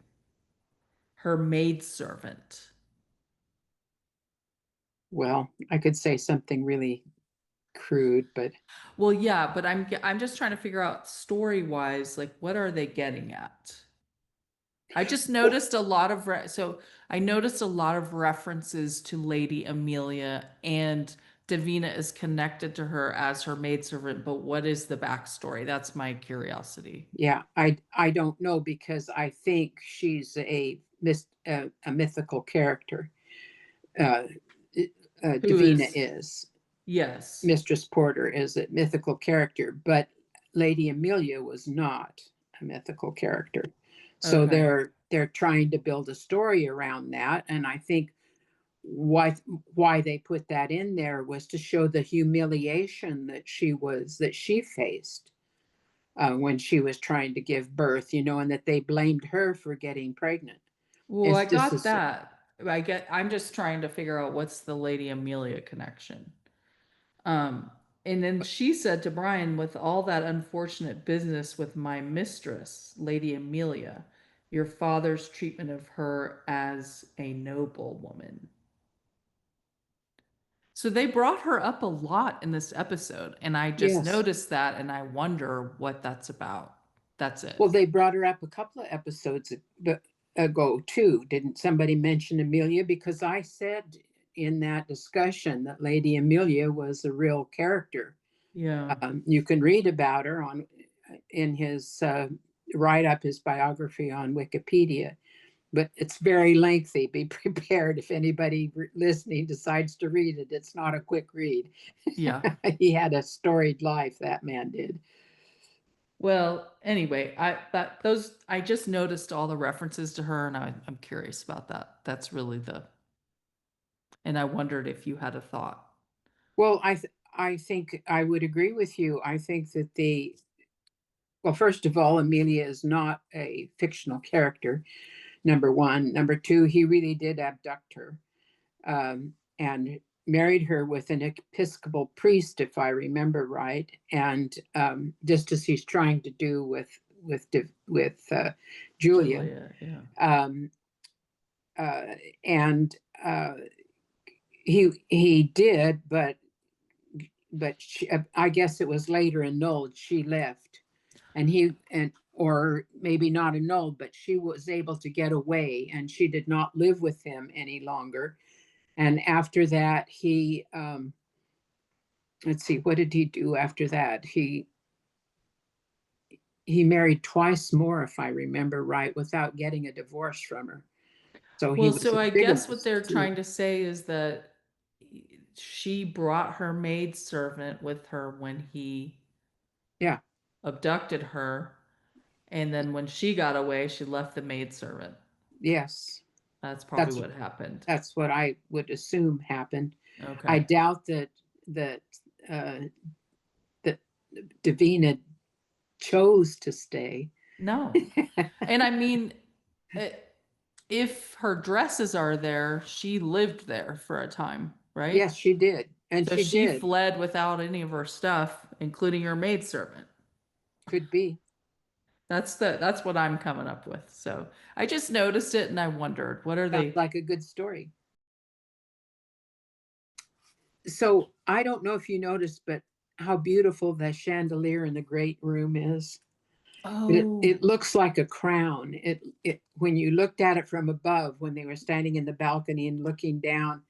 her maidservant? Well, I could say something really crude, but Well, yeah, but I'm just trying to figure out story-wise, like what are they getting at? I just well, noticed a lot of so I noticed a lot of references to Lady Amelia, and Davina is connected to her as her maidservant, but what is the backstory? That's my curiosity. yeah, I don't know because I think she's a mythical character. Uh, Who Davina is, is. yes. Mistress Porter is a mythical character, but Lady Amelia was not a mythical character. So Okay. they're trying to build a story around that, and I think why why they put that in there was to show the humiliation that she faced when she was trying to give birth, and that they blamed her for getting pregnant. Well, I It's just got a, that. I'm just trying to figure out what's the Lady Amelia connection. Um, and then she said to Brian, with all that unfortunate business with my mistress, Lady Amelia, your father's treatment of her as a noble woman. So they brought her up a lot in this episode, and I just yes. noticed that and I wonder what that's about. That's it. Well, they brought her up a couple of episodes ago too. Didn't somebody mention Amelia? Because I said in that discussion that Lady Amelia was a real character. Yeah. You can read about her on in his write up his biography on Wikipedia, but it's very lengthy. Be prepared if anybody listening decides to read it. It's not a quick read. Yeah. He had a storied life, that man did. Well, anyway, I just noticed all the references to her and I'm curious about that. That's really the and I wondered if you had a thought. Well, I think I would agree with you. I think that well, first of all, Amelia is not a fictional character. Number one. Number two, he really did abduct her and married her with an Episcopal priest, if I remember right, and just as he's trying to do with Julia, Julia, yeah. um, uh, and he did, but I guess it was later annulled. She left, and or maybe not annulled, but she was able to get away, and she did not live with him any longer. And after that, let's see, what did he do after that? He married twice more, if I remember right, without getting a divorce from her. So he Well, was so a I guess what bigamist they're too. trying to say is that she brought her maidservant with her when he Yeah. abducted her, and then when she got away, she left the maidservant. Yes. That's probably That's what happened. that's what I would assume happened. I Okay. doubt that uh, that Davina chose to stay. No. And I mean, eh, if her dresses are there, she lived there for a time, right? Yes, she did, and So she she did. fled without any of her stuff, including her maidservant. Could be. That's what I'm coming up with. So I just noticed it and I wondered, what are Sounds they? like a good story. So I don't know if you noticed, but how beautiful the chandelier in the great room is. It Oh, looks like a crown. It when you looked at it from above, when they were standing in the balcony and looking down,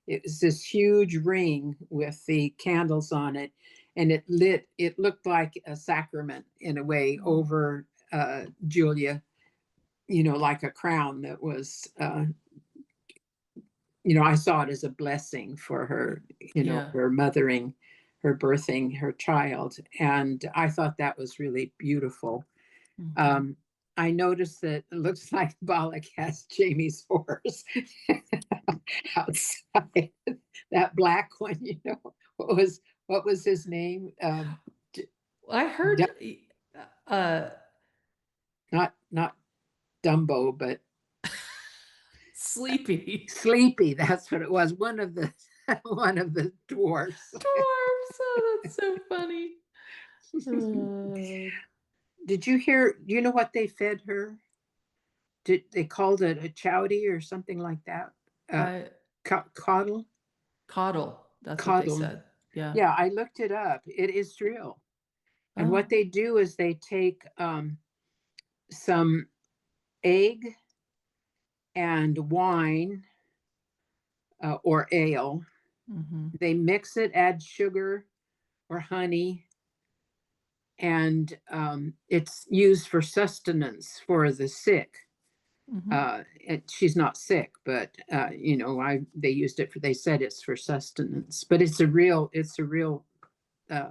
it was this huge ring with the candles on it, and it looked like a sacrament in a way over Julia, like a crown that was I saw it as a blessing for her, yeah. her mothering, her birthing her child. And I thought that was really beautiful. Mhm. Um, I noticed that it looks like Balak has Jamie's horse outside. That black one, what what was his name? I heard, uh, Not Dumbo, but Sleepy Sleepy. That's what it was. One of the one of the dwarfs. dwarfs. Oh, that's so funny. Uh, Did you hear? Do you know what they fed her? Did they called it a chowdy or something like that? Uh, I Coddle, coddle. That's what they coddle. said. Yeah. Yeah, I looked it up. It is real. And Oh. what they do is they take some egg and wine or ale. Mm-hmm. They mix it, add sugar or honey, and it's used for sustenance for the sick. Mm-hmm. She's not sick, but I they used it for. They said it's for sustenance, but it's a real uh,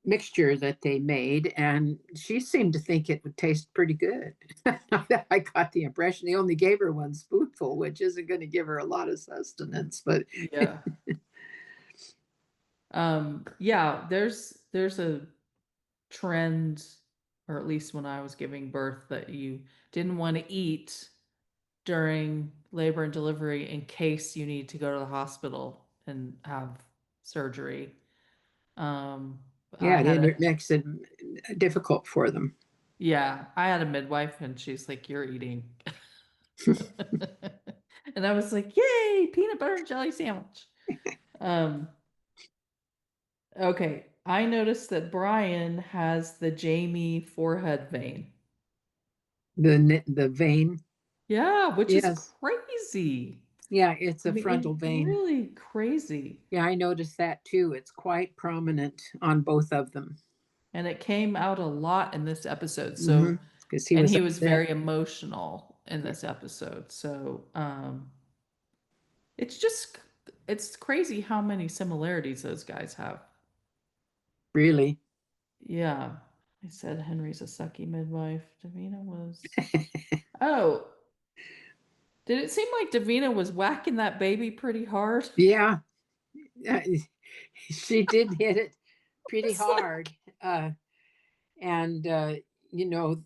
mixture that they made, and she seemed to think it would taste pretty good. I got the impression they only gave her one spoonful, which isn't going to give her a lot of sustenance, but Yeah. Yeah, there's a trend, or at least when I was giving birth, that you didn't want to eat during labor and delivery in case you need to go to the hospital and have surgery. Um, I yeah, had a it makes it difficult for them. yeah, I had a midwife and she's like, "You're eating." And I was like, "Yay, peanut butter and jelly sandwich." Um, okay, I noticed that Brian has the Jamie forehead vein. The vein, Yeah, which is yes, crazy. yeah, it's I a mean, it's frontal vein. really crazy. Yeah, I noticed that too. It's quite prominent on both of them. And it came out a lot in this episode. Mm-hmm. So, Because he and was he was upset. very emotional in this episode. So, it's just, it's crazy how many similarities those guys have. Really. Yeah. I said Henry's a sucky midwife. Davina was. Oh, did it seem like Davina was whacking that baby pretty hard? Yeah, she did hit it pretty It's hard. Uh, and you know,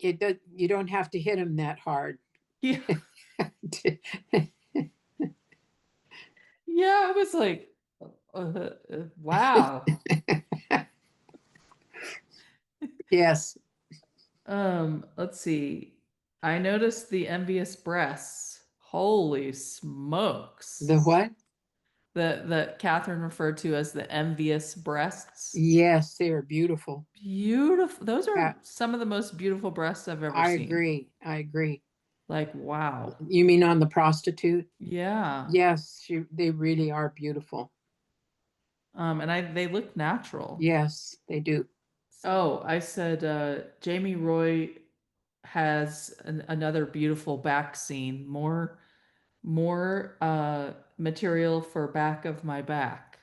it does, you don't have to hit him that hard. yeah. Yeah, I was like, wow. Yes. Let's see. I noticed the envious breasts. Holy smokes. The what? That Catherine referred to as the envious breasts. Yes, they are beautiful. Beautiful. Those Uh, are some of the most beautiful breasts I've ever I seen. agree. I agree. Like, wow. You mean on the prostitute? Yeah. Yes, they really are beautiful. And they look natural. Yes, they do. Oh, I said Jamie Roy has another beautiful back scene. More material for back of my back.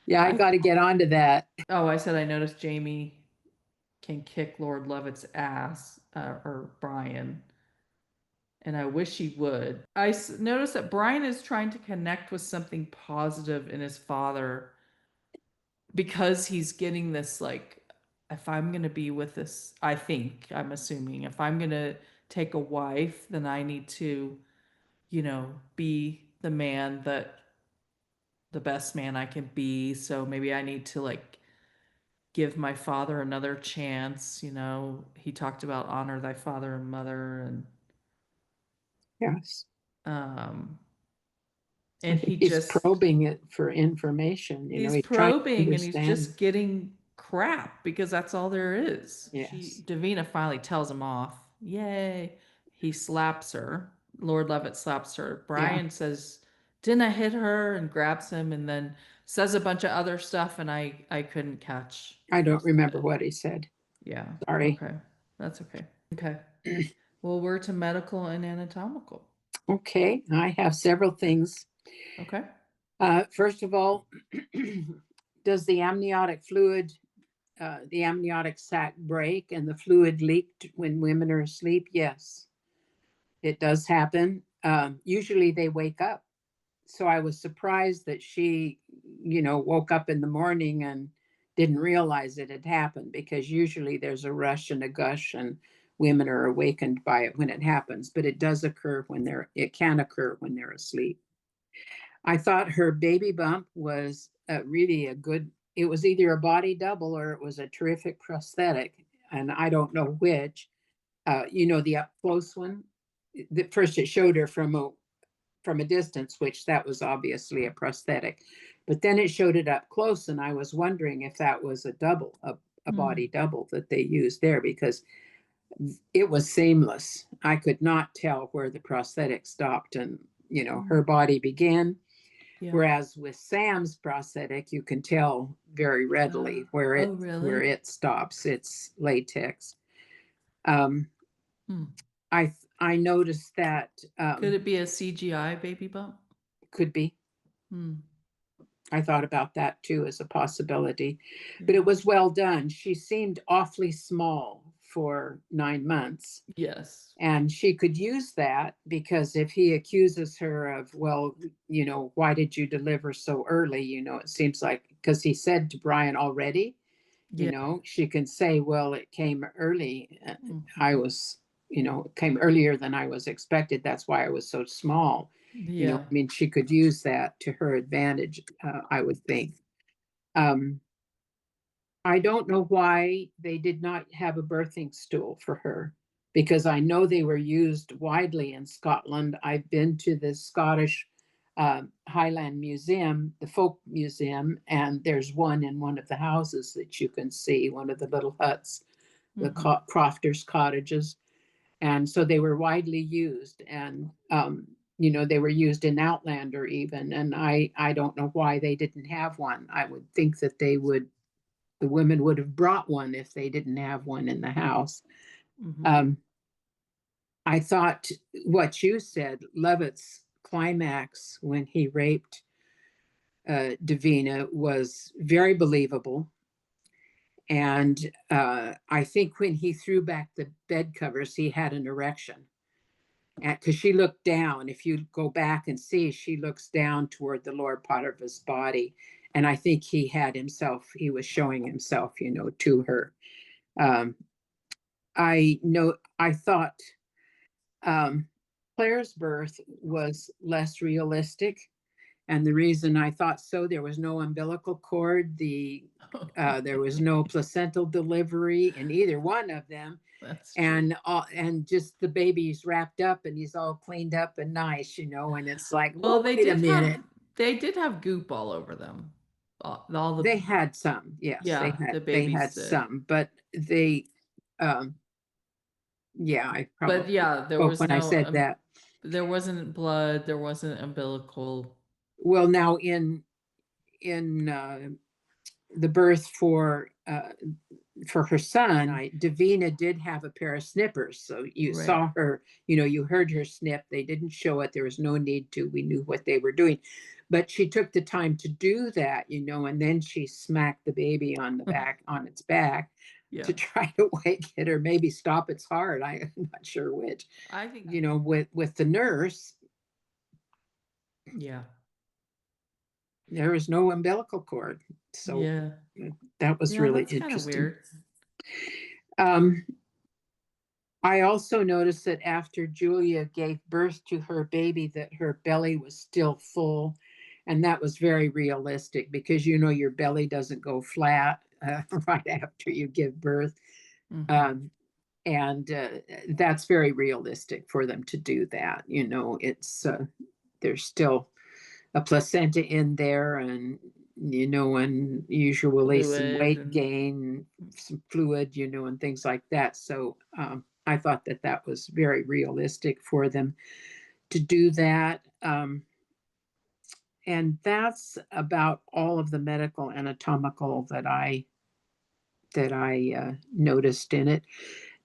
Yeah, I I got to get onto that. I said I noticed Jamie can kick Lord Lovett's ass, or Brian, and I wish he would. Noticed that Brian is trying to connect with something positive in his father because he's getting this, like, if I'm gonna be with this, I think I'm assuming if I'm gonna take a wife, then I need to, be the best man I can be. So maybe I need to, like, give my father another chance. He talked about honor thy father and mother, Yes. um I and think he he's just probing it for information. he's He's trying to probing and he's understand. just getting crap because that's all there is. Yes. Davina finally tells him off. Yay. He slaps her. Lord Levitt slaps her. Yeah. Brian says, "Didn't I hit her?" and grabs him and then says a bunch of other stuff, and I couldn't catch I don't most of remember it. what he said. Yeah. Sorry. Okay. That's okay. Okay. Well, we're to medical and anatomical. Okay. I have several things. Okay. First of all, does the amniotic sac break and the fluid leak when women are asleep? Yes, it does happen. usually they wake up. So I was surprised that she, woke up in the morning and didn't realize it had happened, because usually there's a rush and a gush and women are awakened by it when it happens, but it can occur when they're asleep. I thought her baby bump was really it was either a body double or it was a terrific prosthetic. And I don't know which. The up close one. The first it showed her from a distance, which that was obviously a prosthetic. But then it showed it up close, and I was wondering if that was a Mm, body double that they used there, because it was seamless. I could not tell where the prosthetic stopped and mm, her body began. yeah. Whereas with Sam's prosthetic, you can tell very readily Oh, where really? it stops. It's latex. Um, Hmm. I noticed that Could it be a CGI baby bump? could be. Hmm. I thought about that too as a possibility, but it Yeah. was well done. She seemed awfully small for 9 months. Yes. And she could use that, because if he accuses her of, well, why did you deliver so early? It seems like, because he said to Brian already, Yeah. she can say, well, it came early. I Mhm. was, it came earlier than I was expected. That's why I was so small. Yeah. I mean, she could use that to her advantage, I would think. Um, I don't know why they did not have a birthing stool for her, because I know they were used widely in Scotland. I've been to the Scottish Highland Museum, the Folk Museum, and there's one in one of the houses that you can see, one of the little huts, the Mhm. crofters' cottages. And so they were widely used, and they were used in Outlander even. And I don't know why they didn't have one. I would think that the women would have brought one if they didn't have one in the house. Mhm. Um, I thought what you said, Levitt's climax when he raped Davina, was very believable. And I think when he threw back the bed covers, he had an erection. Because she looked down. If you go back and see, she looks down toward the lower part of his body. And I think he was showing himself, to her. Um, I thought um, Claire's birth was less realistic. And the reason I thought so, there was no umbilical cord, there was no placental delivery in either one of them, That's true. and just the baby's wrapped up and he's all cleaned up and nice, and it's like, Well, well, wait a minute. they did have goop all over them. All the They had some, yes, yeah, the they had babies did. some, but um, yeah, I But probably yeah, spoke when I said that. there wasn't blood, there wasn't umbilical. Well, now in the birth for her son, Davina did have a pair of snippers. So you Right. saw her, you heard her snip. They didn't show it. There was no need to. We knew what they were doing. But she took the time to do that, and then she smacked the baby on its back, to Yeah. try to wake it, or maybe stop its heart. I'm not sure which. I think With the nurse, yeah. there was no umbilical cord. So Yeah. that was Yeah, really that's kind of interesting. weird. Um, I also noticed that after Julia gave birth to her baby, that her belly was still full, and that was very realistic, because your belly doesn't go flat right after you give birth, Hmm. um, and that's very realistic for them to do that. It's there's still a placenta in there, and usually some Fluid weight and gain, some fluid, and things like that. So I thought that that was very realistic for them to do that. And that's about all of the medical anatomical that I noticed in it.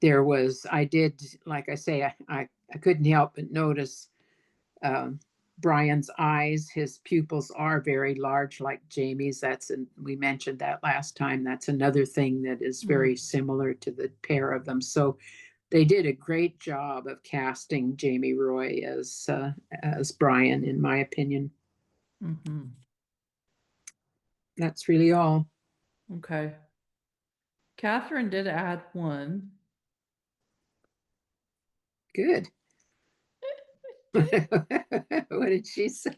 I did, like I say, I couldn't help but notice um, Brian's eyes. His pupils are very large, like Jamie's. We mentioned that last time. That's another thing that is very mm, similar to the pair of them. So They did a great job of casting Jamie Roy as Brian, in my opinion. Mm-hmm. That's really all. Okay. Catherine did add one. Good. What did she say?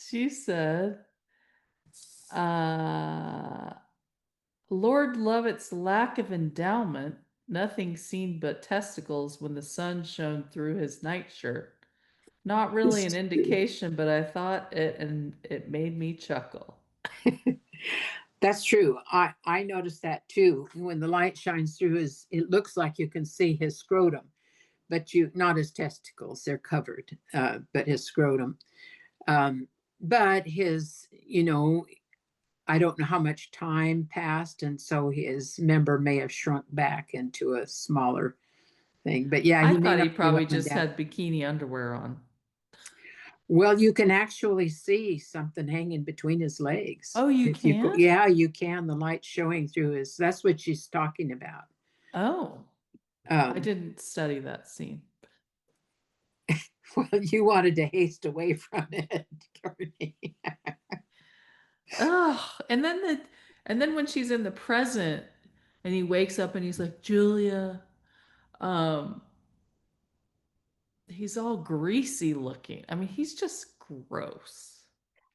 She said, uh, Lord Lovett's lack of endowment, nothing seen but testicles when the sun shone through his nightshirt. Not really an indication, but I thought it and it made me chuckle. That's true. I noticed that too. When the light shines through his, it looks like you can see his scrotum, but you not his testicles, they're covered, but his scrotum. But his, I don't know how much time passed, and so his member may have shrunk back into a smaller thing. But yeah, I he may thought he not be well probably just endowed. had bikini underwear on. Well, you can actually see something hanging between his legs. Oh, you If you go, can? yeah, you can. The light showing through his, that's what she's talking about. Oh, I Um, didn't study that scene. well, you wanted to haste away from it, Courtney. Oh, and then when she's in the present and he wakes up and he's like, Julia, um, he's all greasy looking. I mean, he's just gross.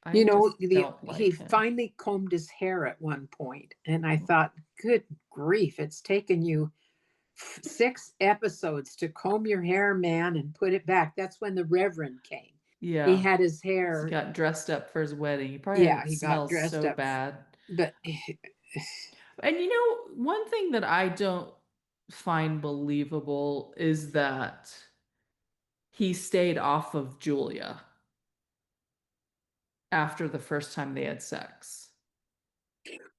I just don't He like him. finally combed his hair at one point, and I thought, good grief, it's taken you 6 episodes to comb your hair, man, and put it back. That's when the Reverend came. He Yeah. had his He hair, got dressed up for his wedding. He yeah, probably he got smells dressed so up, bad. but And one thing that I don't find believable is that he stayed off of Julia after the first time they had sex.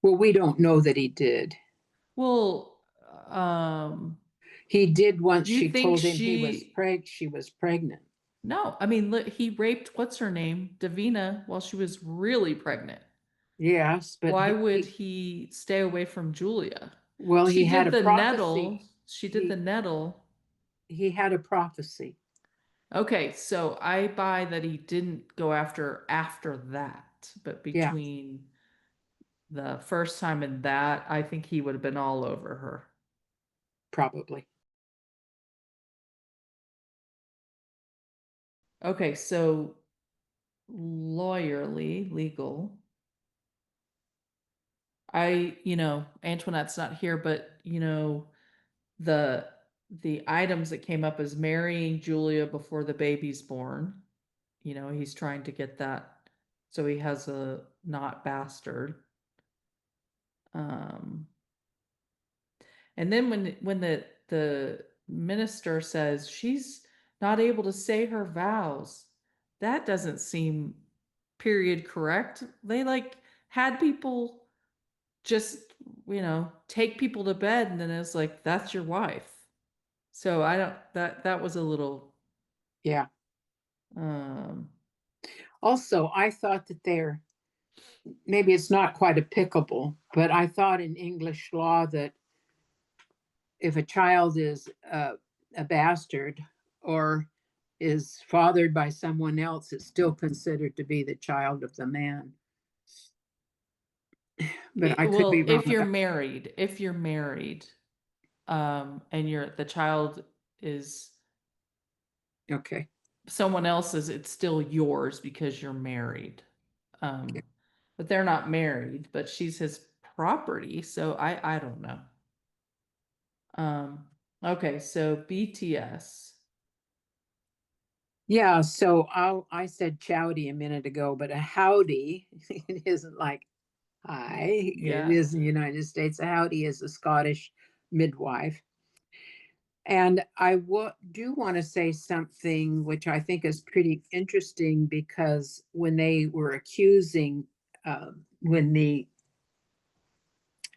well, we don't know that he did. Well, um, He did once do you she think told him she was pregnant. no, I mean, he raped what's her name, Davina, while she was really pregnant. Yes, but Why would he stay away from Julia? well, he She had did a the prophecy. nettle. She did the He nettle. he had a prophecy. Okay, so I buy that he didn't go after that, but Yeah, between the first time and that, I think he would have been all over her. probably. Okay, so lawyerly, legal. Antoinette's not here, but the the items that came up as marrying Julia before the baby's born. He's trying to get that so he has a not bastard. Um, and then when the minister says she's not able to say her vows, that doesn't seem period correct. They like had people just, take people to bed and then it's like that's your wife. So I don't that was a little Yeah. um Also, I thought that maybe it's not quite applicable, but I thought in English law that if a child is a bastard or is fathered by someone else, it's still considered to be the child of the man. But I could be well, wrong about. if you're married, and the child is Okay. someone else's, it's still yours because you're married. Um, but they're not married, but she's his property, so I don't know. Um, okay, so BTS. Yeah, so I said chowdy a minute ago, but a howdy it isn't like hi. It Yeah. is in the United States. A howdy is a Scottish midwife. And do want to say something which I think is pretty interesting because when they were accusing, when the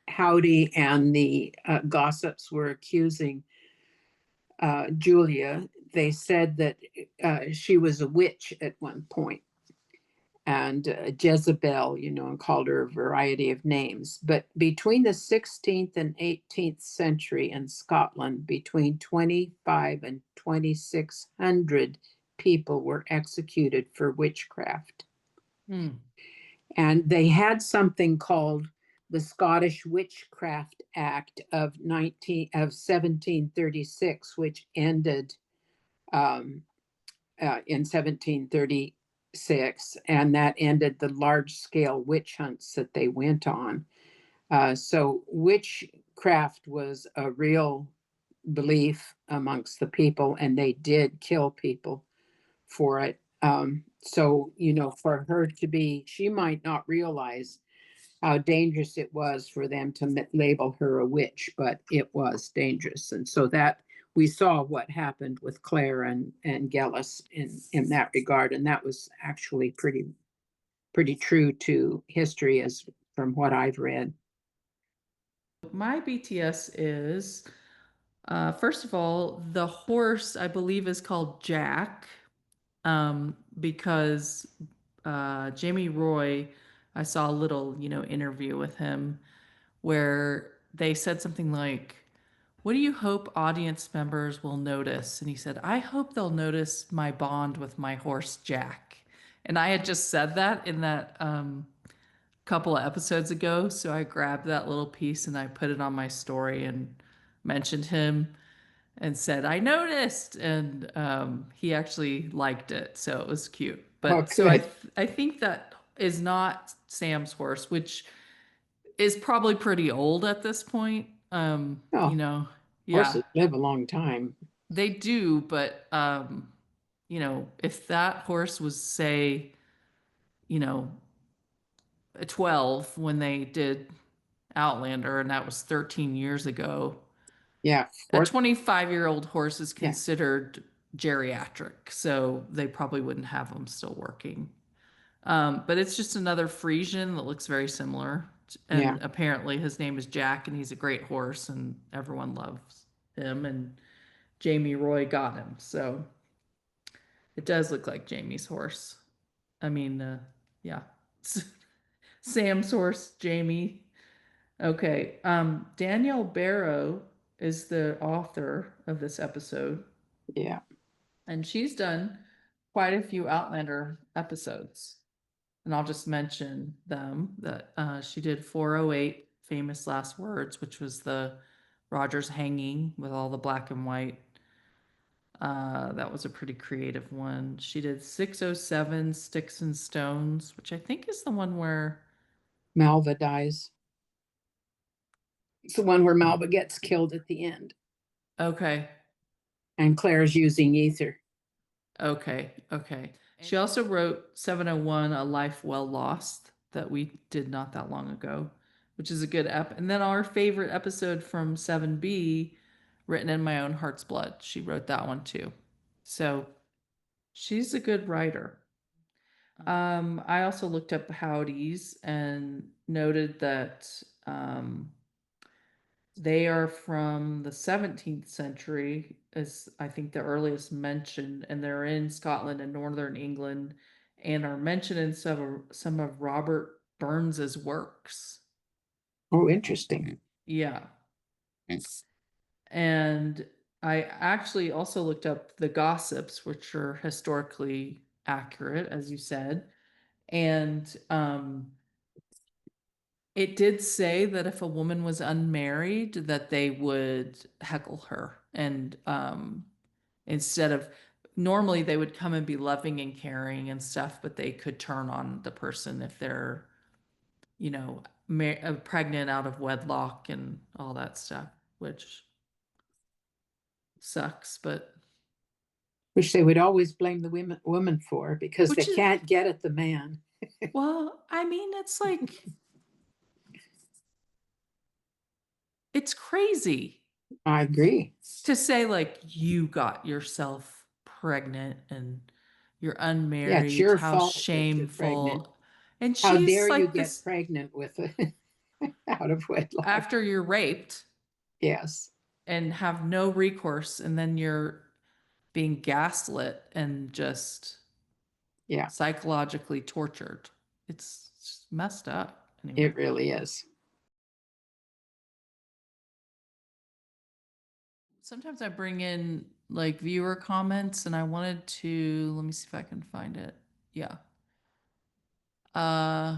Howdy and the gossips were accusing Julia, they said that she was a witch at one point. and Jezebel, and called her a variety of names. But between the 16th and 18th century in Scotland, between 25 and 2,600 people were executed for witchcraft. Hmm. And they had something called the Scottish Witchcraft Act of 1736, which ended um, in 1736, and that ended the large scale witch hunts that they went on. So witchcraft was a real belief amongst the people, and they did kill people for it. So, for her to be, she might not realize how dangerous it was for them to label her a witch, but it was dangerous. And so that we saw what happened with Claire and Gellis in that regard. And that was actually pretty true to history as from what I've read. My BTS is, first of all, the horse I believe is called Jack, because Jamie Roy, I saw a little, interview with him where they said something like, "What do you hope audience members will notice?" And he said, "I hope they'll notice my bond with my horse Jack." And I had just said that in that couple of episodes ago, so I grabbed that little piece and I put it on my story and mentioned him and said I noticed, and he actually liked it, so it was cute. Oh, But so good. I think that is not Sam's horse, which is probably pretty old at this point. Oh, Yeah, horses live a long time. they do, but if that horse was, say, you know, 12 when they did Outlander, and that was 13 years ago, Yeah, a 25-year-old horse is yeah, considered geriatric, so they probably wouldn't have them still working. But it's just another Frisian that looks very similar. yeah. And apparently his name is Jack, and he's a great horse, and everyone loves him. And Jamie Roy got him. So it does look like Jamie's horse. I mean, yeah. Sam's horse, Jamie. Okay. Danielle Barrow is the author of this episode, Yeah. and she's done quite a few Outlander episodes. And I'll just mention them that she did 408 Famous Last Words, which was the Rogers hanging with all the black and white. That was a pretty creative one. She did 607 Sticks and Stones, which I think is the one where, Malva dies. It's the one where Malva gets killed at the end, okay, and Claire's using ether. okay. She also wrote 701 A Life Well Lost that we did not that long ago, which is a good ep. And then our favorite episode from 7B, Written in My Own Heart's Blood. She wrote that one too. So she's a good writer. I also looked up Howdies and noted that they are from the 17th century, is I think the earliest mention, and they're in Scotland and Northern England, and are mentioned in some of Robert Burns's works. Oh, interesting. Yeah. And I actually also looked up the gossips, which are historically accurate, as you said. And it did say that if a woman was unmarried, that they would heckle her. And instead of, normally they would come and be loving and caring and stuff, but they could turn on the person if they're, pregnant out of wedlock and all that stuff, which sucks, but Which they would always blame the woman for because they which is, can't get at the man. well, I mean, it's like, it's crazy I agree. to say, like, you got yourself pregnant and you're Yeah, it's unmarried, your how fault that you're pregnant. shameful. And How she's dare you like get this pregnant with a out of wedlock? after you're raped Yes. and have no recourse, and then you're being gaslit and just Yeah, psychologically tortured. It's just messed up. Anyway. it really is. Sometimes I bring in like viewer comments and I wanted to, let me see if I can find it. Yeah. Uh,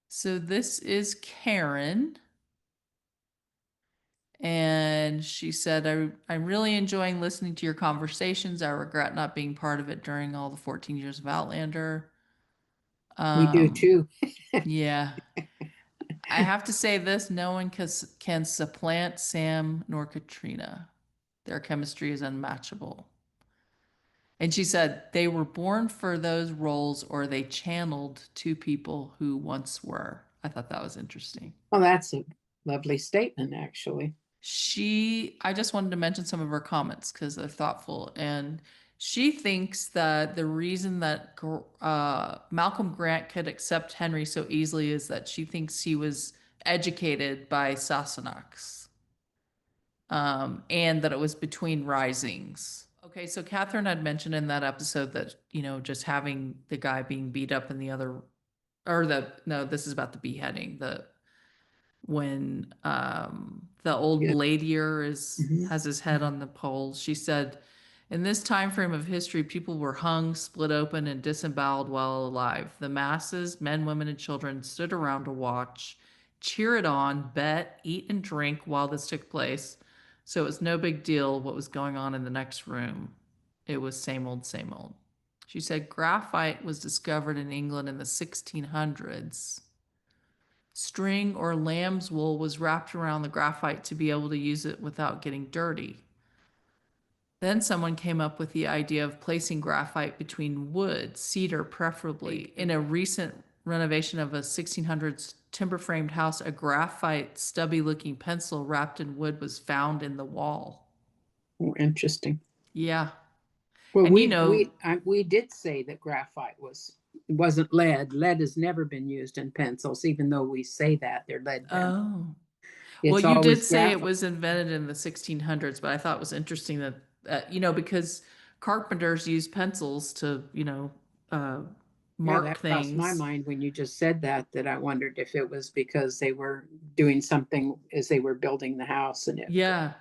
so this is Karen. And she said, I'm really enjoying listening to your conversations. I regret not being part of it during all the 14 years of Outlander. We do too. Yeah. I have to say this, no one can supplant Sam nor Katrina. Their chemistry is unmatchable. And she said they were born for those roles or they channeled two people who once were. I thought that was interesting. Well, that's a lovely statement, actually. I just wanted to mention some of her comments because they're thoughtful. And she thinks that the reason that Malcolm Grant could accept Henry so easily is that she thinks he was educated by Sassenachs, and that it was between risings. Okay, so Catherine had mentioned in that episode that, just having the guy being beat up in the other, or no, this is about the beheading, when the old Yeah. bladier Mhm. has his head on the pole. She said, in this time frame of history, people were hung, split open, and disemboweled while alive. The masses, men, women, and children, stood around to watch, cheer it on, bet, eat, and drink while this took place. So it was no big deal what was going on in the next room. It was same old, same old. She said graphite was discovered in England in the 1600s. String or lamb's wool was wrapped around the graphite to be able to use it without getting dirty. Then someone came up with the idea of placing graphite between wood, cedar preferably. In a recent renovation of a 1600s timber framed house, a graphite stubby looking pencil wrapped in wood was found in the wall. Oh, interesting. Yeah. Well, And we did say that graphite wasn't lead. Lead has never been used in pencils, even though we say that they're lead pencils. oh, well, It's you did always say it graphite. was invented in the 1600s, but I thought it was interesting that, because carpenters use pencils to, uh, Yeah, mark that crossed my things. mind when you just said that, that I wondered if it was because they were doing something as they were building the house and it. Yeah.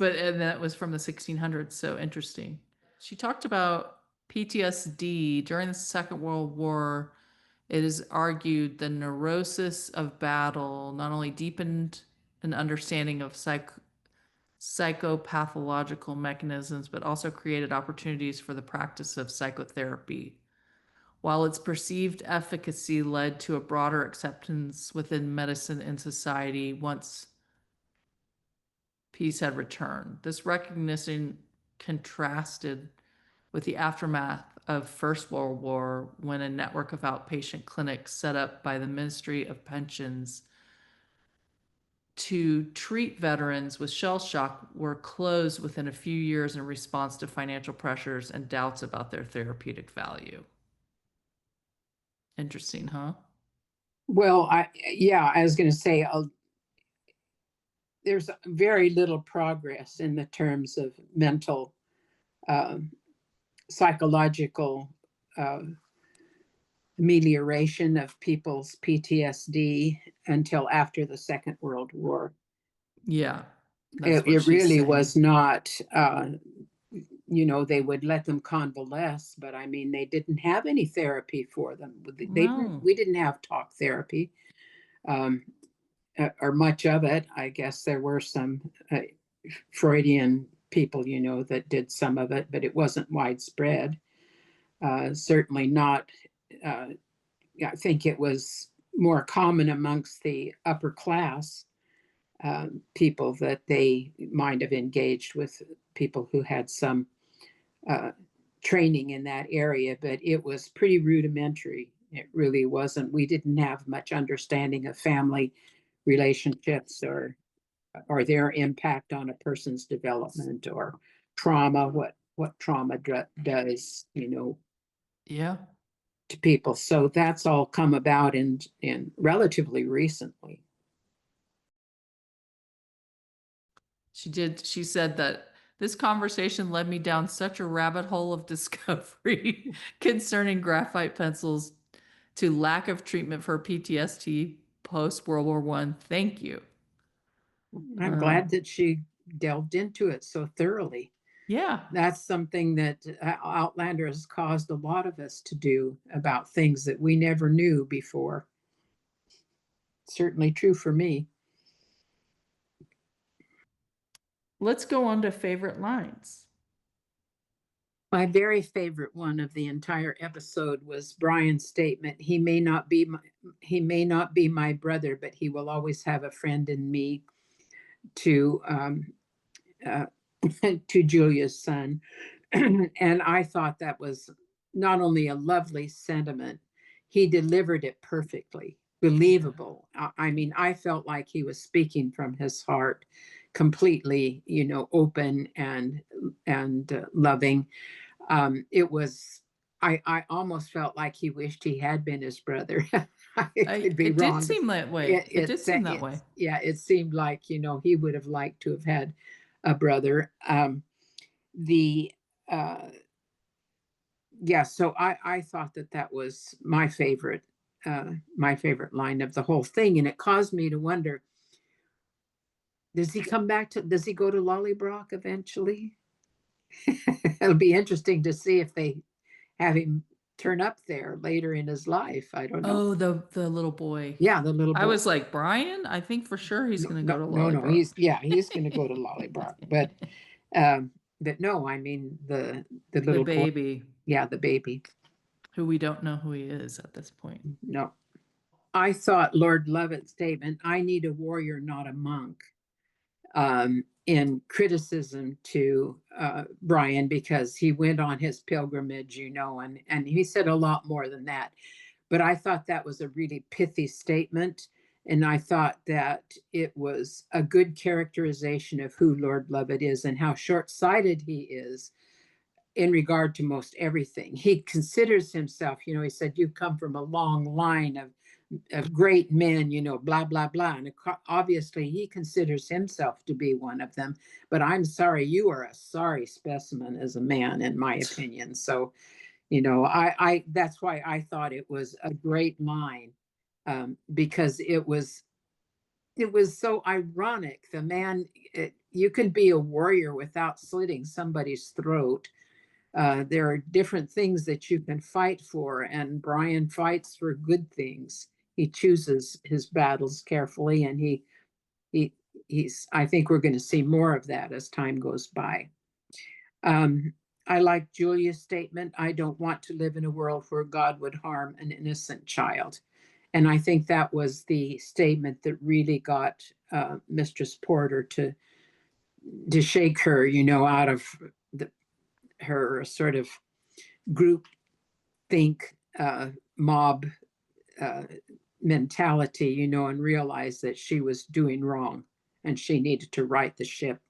And that was from the 1600s. So interesting. She talked about PTSD during the Second World War. It is argued the neurosis of battle not only deepened an understanding of psychopathological mechanisms, but also created opportunities for the practice of psychotherapy. While its perceived efficacy led to a broader acceptance within medicine and society once peace had returned, this recognition contrasted with the aftermath of First World War when a network of outpatient clinics set up by the Ministry of Pensions to treat veterans with shell shock were closed within a few years in response to financial pressures and doubts about their therapeutic value. Interesting, huh? Well, I was going to say, there's very little progress in the terms of mental, um, psychological uh, amelioration of people's PTSD until after the Second World War. Yeah, that's It, what it she's really saying. was not, they would let them convalesce, but I mean, they didn't have any therapy for them. No. We didn't have talk therapy, um, or much of it. I guess there were some Freudian people, that did some of it, but it wasn't widespread. Certainly not. Uh, I think it was more common amongst the upper class people that they might have engaged with people who had some uh, training in that area, but it was pretty rudimentary. It really wasn't. We didn't have much understanding of family relationships or their impact on a person's development or trauma, what trauma does, Yeah. to people. So that's all come about in relatively recently. She said that This conversation led me down such a rabbit hole of discovery concerning graphite pencils to lack of treatment for PTSD post World War One. Thank you. I'm Uh, glad that she delved into it so thoroughly. yeah. That's something that Outlander has caused a lot of us to do about things that we never knew before. Certainly true for me. Let's go on to favorite lines. My very favorite one of the entire episode was Brian's statement, he may not be my brother, but he will always have a friend in me to uh, to Julia's son. And I thought that was not only a lovely sentiment, he delivered it perfectly, believable. I mean, I felt like he was speaking from his heart, completely, open and loving. It was. I almost felt like he wished he had been his brother. I could be It did wrong, but seem that way. It did seem that way. yeah, it seemed like he would have liked to have had a brother. The Yeah, so I thought that that was my favorite line of the whole thing, and it caused me to wonder: does he come back to? Does he go to Lollybrock eventually? It'll be interesting to see if they have him turn up there later in his life. I don't know. Oh, the little boy. Yeah, the little I boy. was like, Brian, I think for sure he's No, gonna go no, to no, no. Lollybrook. He's going to go to Lollybrock, um, but no, I mean the The little boy. baby, Yeah, the baby. who we don't know who he is at this point. No, I thought Lord Lovett's statement, "I need a warrior, not a monk," in criticism to Brian, because he went on his pilgrimage, and he said a lot more than that. But I thought that was a really pithy statement. And I thought that it was a good characterization of who Lord Lovett is and how short sighted he is in regard to most everything. He considers himself, he said, "You come from a long line of great men, blah, blah, blah." And obviously, he considers himself to be one of them. But I'm sorry, you are a sorry specimen as a man, in my opinion. So, that's why I thought it was a great line, because it was so ironic. The man, you can be a warrior without slitting somebody's throat. There are different things that you can fight for, and Brian fights for good things. He chooses his battles carefully, and he he's. I think we're going to see more of that as time goes by. Um, I like Julia's statement. "I don't want to live in a world where God would harm an innocent child," and I think that was the statement that really got Mistress Porter to shake her, out of the, her sort of group think mob uh, mentality, and realize that she was doing wrong and she needed to right the ship.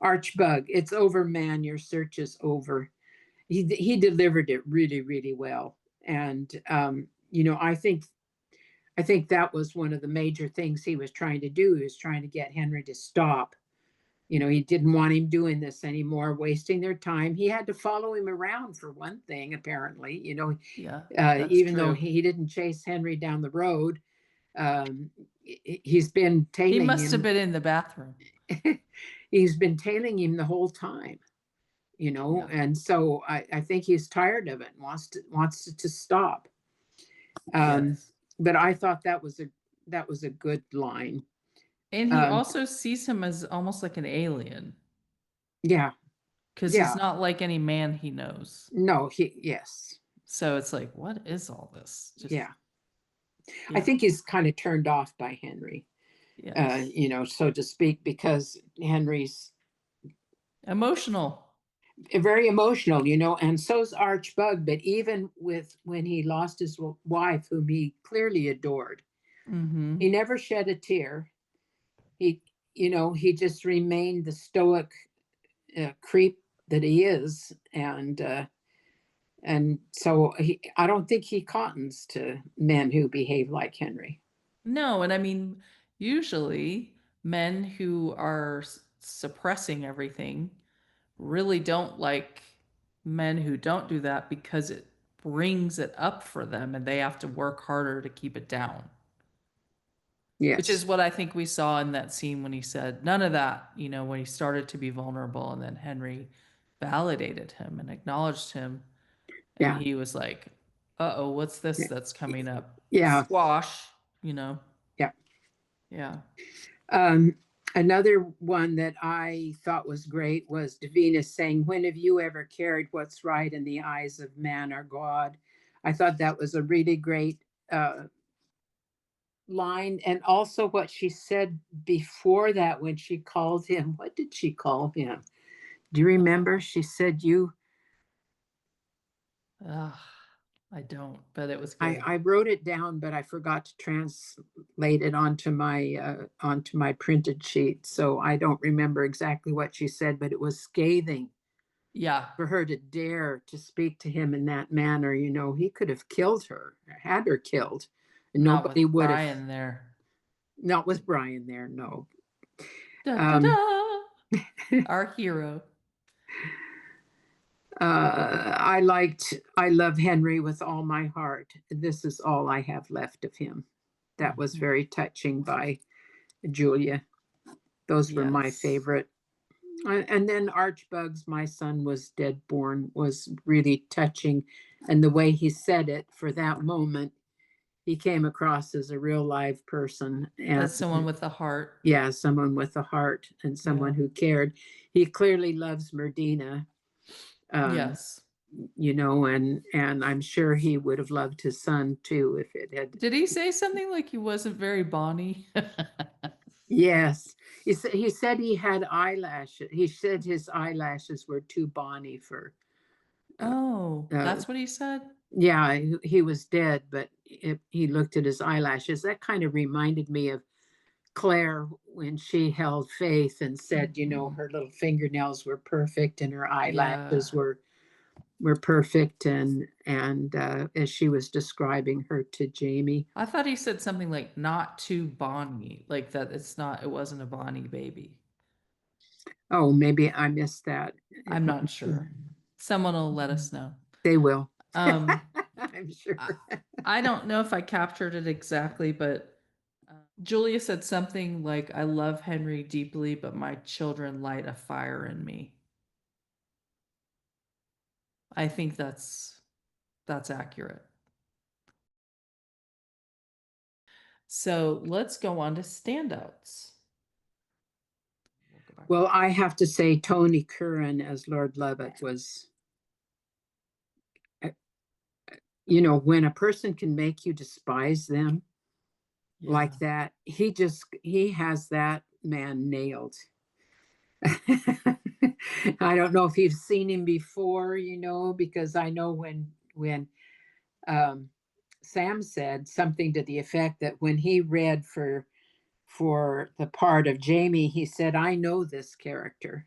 Archbug, "It's over, man. Your search is over." He delivered it really, really well, and I think that was one of the major things he was trying to do. He was trying to get Henry to stop. He didn't want him doing this anymore, wasting their time. He had to follow him around for one thing, apparently. Yeah, that's Even though true. he didn't chase Henry down the road, um, he's been He tailing must have him. been in the bathroom. He's been tailing him the whole time, Yeah. and so I think he's tired of it and wants to stop. Um, Yes. but I thought that was a good line. And he Um, also sees him as almost like an alien yeah, because he's yeah. not like any man he knows. No, yes, So it's like, what is all this? Just, yeah. I yeah. think he's kind of turned off by Henry, Yes. so to speak, because Henry's Emotional. very emotional, and so's Archbug. But even with when he lost his wife, whom he clearly adored, Mm-hmm. he never shed a tear. He just remained the stoic creep that he is, and so I don't think he cottons to men who behave like Henry. No, and I mean, usually men who are suppressing everything really don't like men who don't do that because it brings it up for them and they have to work harder to keep it down. Which is Yes. what I think we saw in that scene when he said none of that, when he started to be vulnerable and then Henry validated him and acknowledged him. And Yeah. he was like, uh-oh, what's this that's coming up? Yeah. Squash, you know? Yeah. Yeah. Um, Another one that I thought was great was Davina saying, "When have you ever cared what's right in the eyes of man or God?" I thought that was a really great uh, line. And also what she said before that when she called him, what did she call him? Do you remember? She said, "You." Ugh, I don't, but it was good. I wrote it down, but I forgot to translate it onto my printed sheet. So I don't remember exactly what she said, but it was scathing Yeah. for her to dare to speak to him in that manner. He could have killed her, had her killed. And Not with nobody would have, Brian there. not with Brian there, no. Da da Um, da. Our hero. I love Henry with all my heart. This is all I have left of him. That was Mhm. very touching by Julia. Those were my Yes. favorite. And then Archbugs, my son was dead born, was really touching. And the way he said it for that moment, he came across as a real live person. And As someone with a heart. yeah, someone with a heart and someone Yeah. who cared. He clearly loves Merdina. Um, Yes. and I'm sure he would have loved his son too if it had. Did he say something like he wasn't very Bonnie? Yes, he said he had eyelashes. He said his eyelashes were too bonny for. Uh, Oh, uh, that's what he said? yeah, he was dead, but he looked at his eyelashes. That kind of reminded me of Claire when she held Faith and said, Mhm. her little fingernails were perfect and her Yeah. eyelashes were perfect, and as she was describing her to Jamie. I thought he said something like not too Bonnie, like that it wasn't a Bonnie baby. Oh, maybe I missed that. If I'm not sure. Someone will let us know. they will. Um, I'm sure. I, I don't know if I captured it exactly, but Julia said something like, I love Henry deeply, but my children light a fire in me. I think that's accurate. So let's go on to standouts. We'll go back. Well, I have to say Tony Curran as Lord Lovat was, uh, when a person can make you despise them Yeah. like that, he has that man nailed. I don't know if you've seen him before, because I know when um, Sam said something to the effect that when he read for the part of Jamie, he said, "I know this character."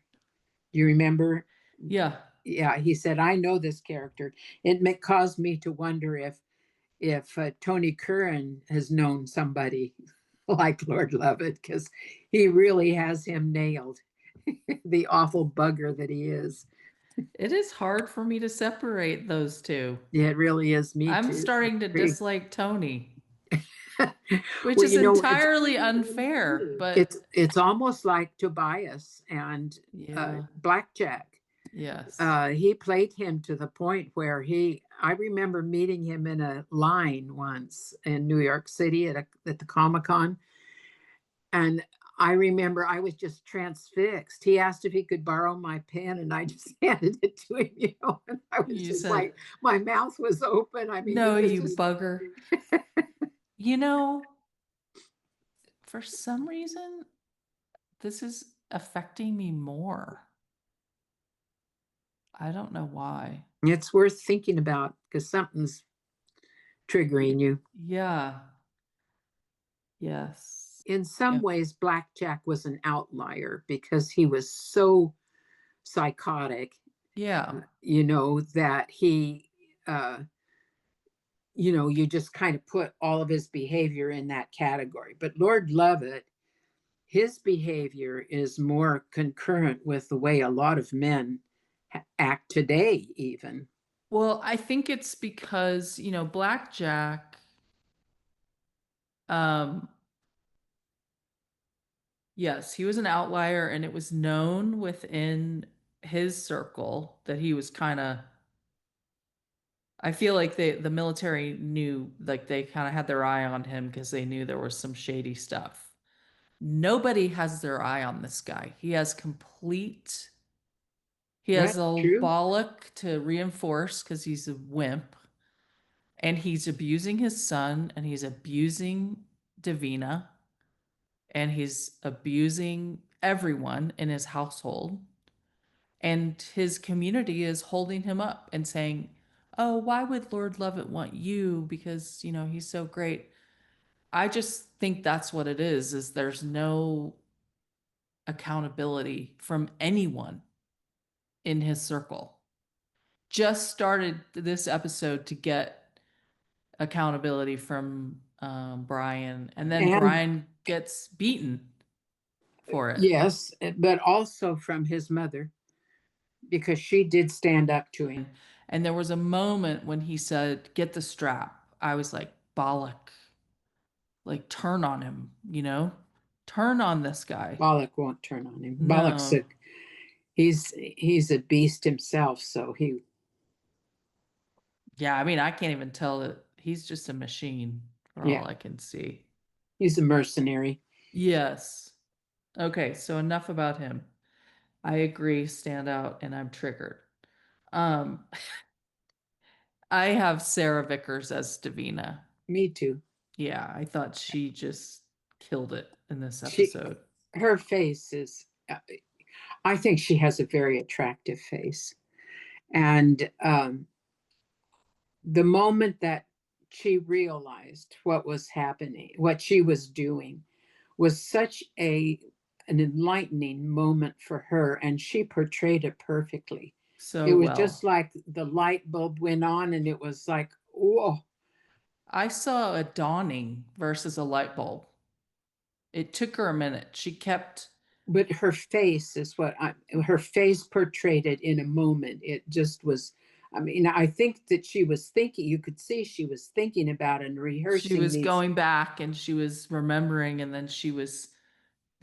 Do you remember? Yeah. Yeah, he said, "I know this character." It caused me to wonder if Tony Curran has known somebody like Lord Lovett, because he really has him nailed. The awful bugger that he is. It is hard for me to separate those two. Yeah, it really is. Me I'm too. starting to Agree. dislike Tony, which Well, is entirely unfair, but it's almost like Tobias and yeah. Blackjack. Yes. He played him to the point where I remember meeting him in a line once in New York City at the Comic-Con. And I remember I was just transfixed. He asked if he could borrow my pen, and I just handed it to him, and I was You just said, like, my mouth was open. I mean, no, it was you just, bugger. You know, for some reason, this is affecting me more. I don't know why. it's worth thinking about because something's triggering you. Yeah. Yes. In some Yeah. ways, Blackjack was an outlier because he was so psychotic, Yeah. that uh, you just kind of put all of his behavior in that category. But Lord Lovett, his behavior is more concurrent with the way a lot of men act today, even. Well, I think it's because, Blackjack, um, yes, he was an outlier and it was known within his circle that he was kind of, I feel like the military knew, like they kind of had their eye on him because they knew there was some shady stuff. Nobody has their eye on this guy. He has That's a true. bollock to reinforce because he's a wimp and he's abusing his son and he's abusing Davina and he's abusing everyone in his household. And his community is holding him up and saying, "Oh, why would Lord Lovett want you? Because, he's so great." I just think that's what it is there's no accountability from anyone in his circle. Just started this episode to get accountability from Brian, and then And Brian gets beaten for it. yes, but also from his mother, because she did stand up to him. And there was a moment when he said, "Get the strap." I was like, bollock, like turn on him, turn on this guy. Balak won't turn on him. Balak's No. he's a beast himself, so Yeah, I mean, I can't even tell that he's just a machine for yeah, all I can see. he's a mercenary. Yes. Okay, so enough about him. I agree, stand out, and I'm triggered. Um, I have Sarah Vickers as Davina. Me too. Yeah, I thought she just killed it in this She episode. her face is I think she has a very attractive face. And the moment that she realized what was happening, what she was doing, was such a an enlightening moment for her, and she portrayed it perfectly. It So was just well. like the light bulb went on, and it was like, whoa. I saw a dawning versus a light bulb. It took her a minute. She kept, But her face is what her face portrayed it in a moment. It just was. I mean, I think that she was thinking. You could see she was thinking about and she rehearsing was these. going back and she was remembering and then she was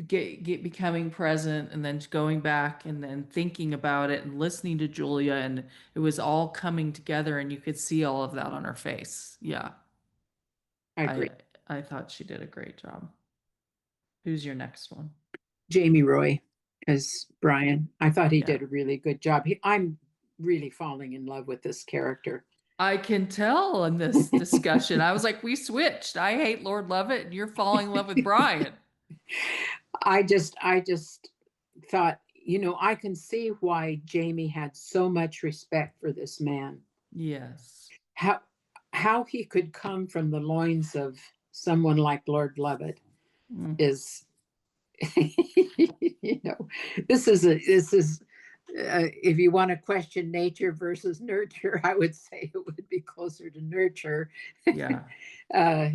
becoming present and then going back and then thinking about it and listening to Julia and it was all coming together and you could see all of that on her face. Yeah. I agree. I I thought she did a great job. Who's your next one? Jamie Roy as Brian. I thought he Yeah. did a really good job. I'm really falling in love with this character. I can tell in this discussion. I was like, we switched. I hate Lord Lovett and you're falling in love with Brian. I just thought, I can see why Jamie had so much respect for this man. Yes. How how he could come from the loins of someone like Lord Lovett Mm, is you know this is if you want to question nature versus nurture, I would say it would be closer to nurture yeah. uh,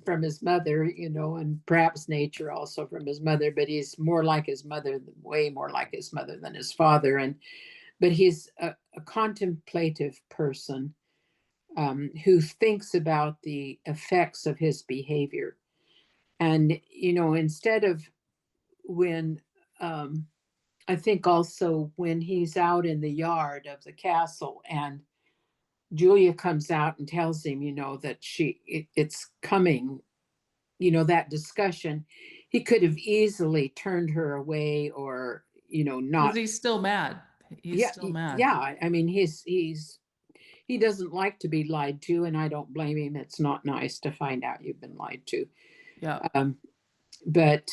from his mother, and perhaps nature also from his mother, but he's more like his mother, way more like his mother than his father. But he's a contemplative person who thinks about the effects of his behavior. And, instead of when, I think also when he's out in the yard of the castle and Julia comes out and tells him, that it's coming, that discussion, he could have easily turned her away or, Because not. he's still mad. He's Yeah, still mad. yeah. I mean, he doesn't like to be lied to, and I don't blame him. It's not nice to find out you've been lied to. Yeah. Um, but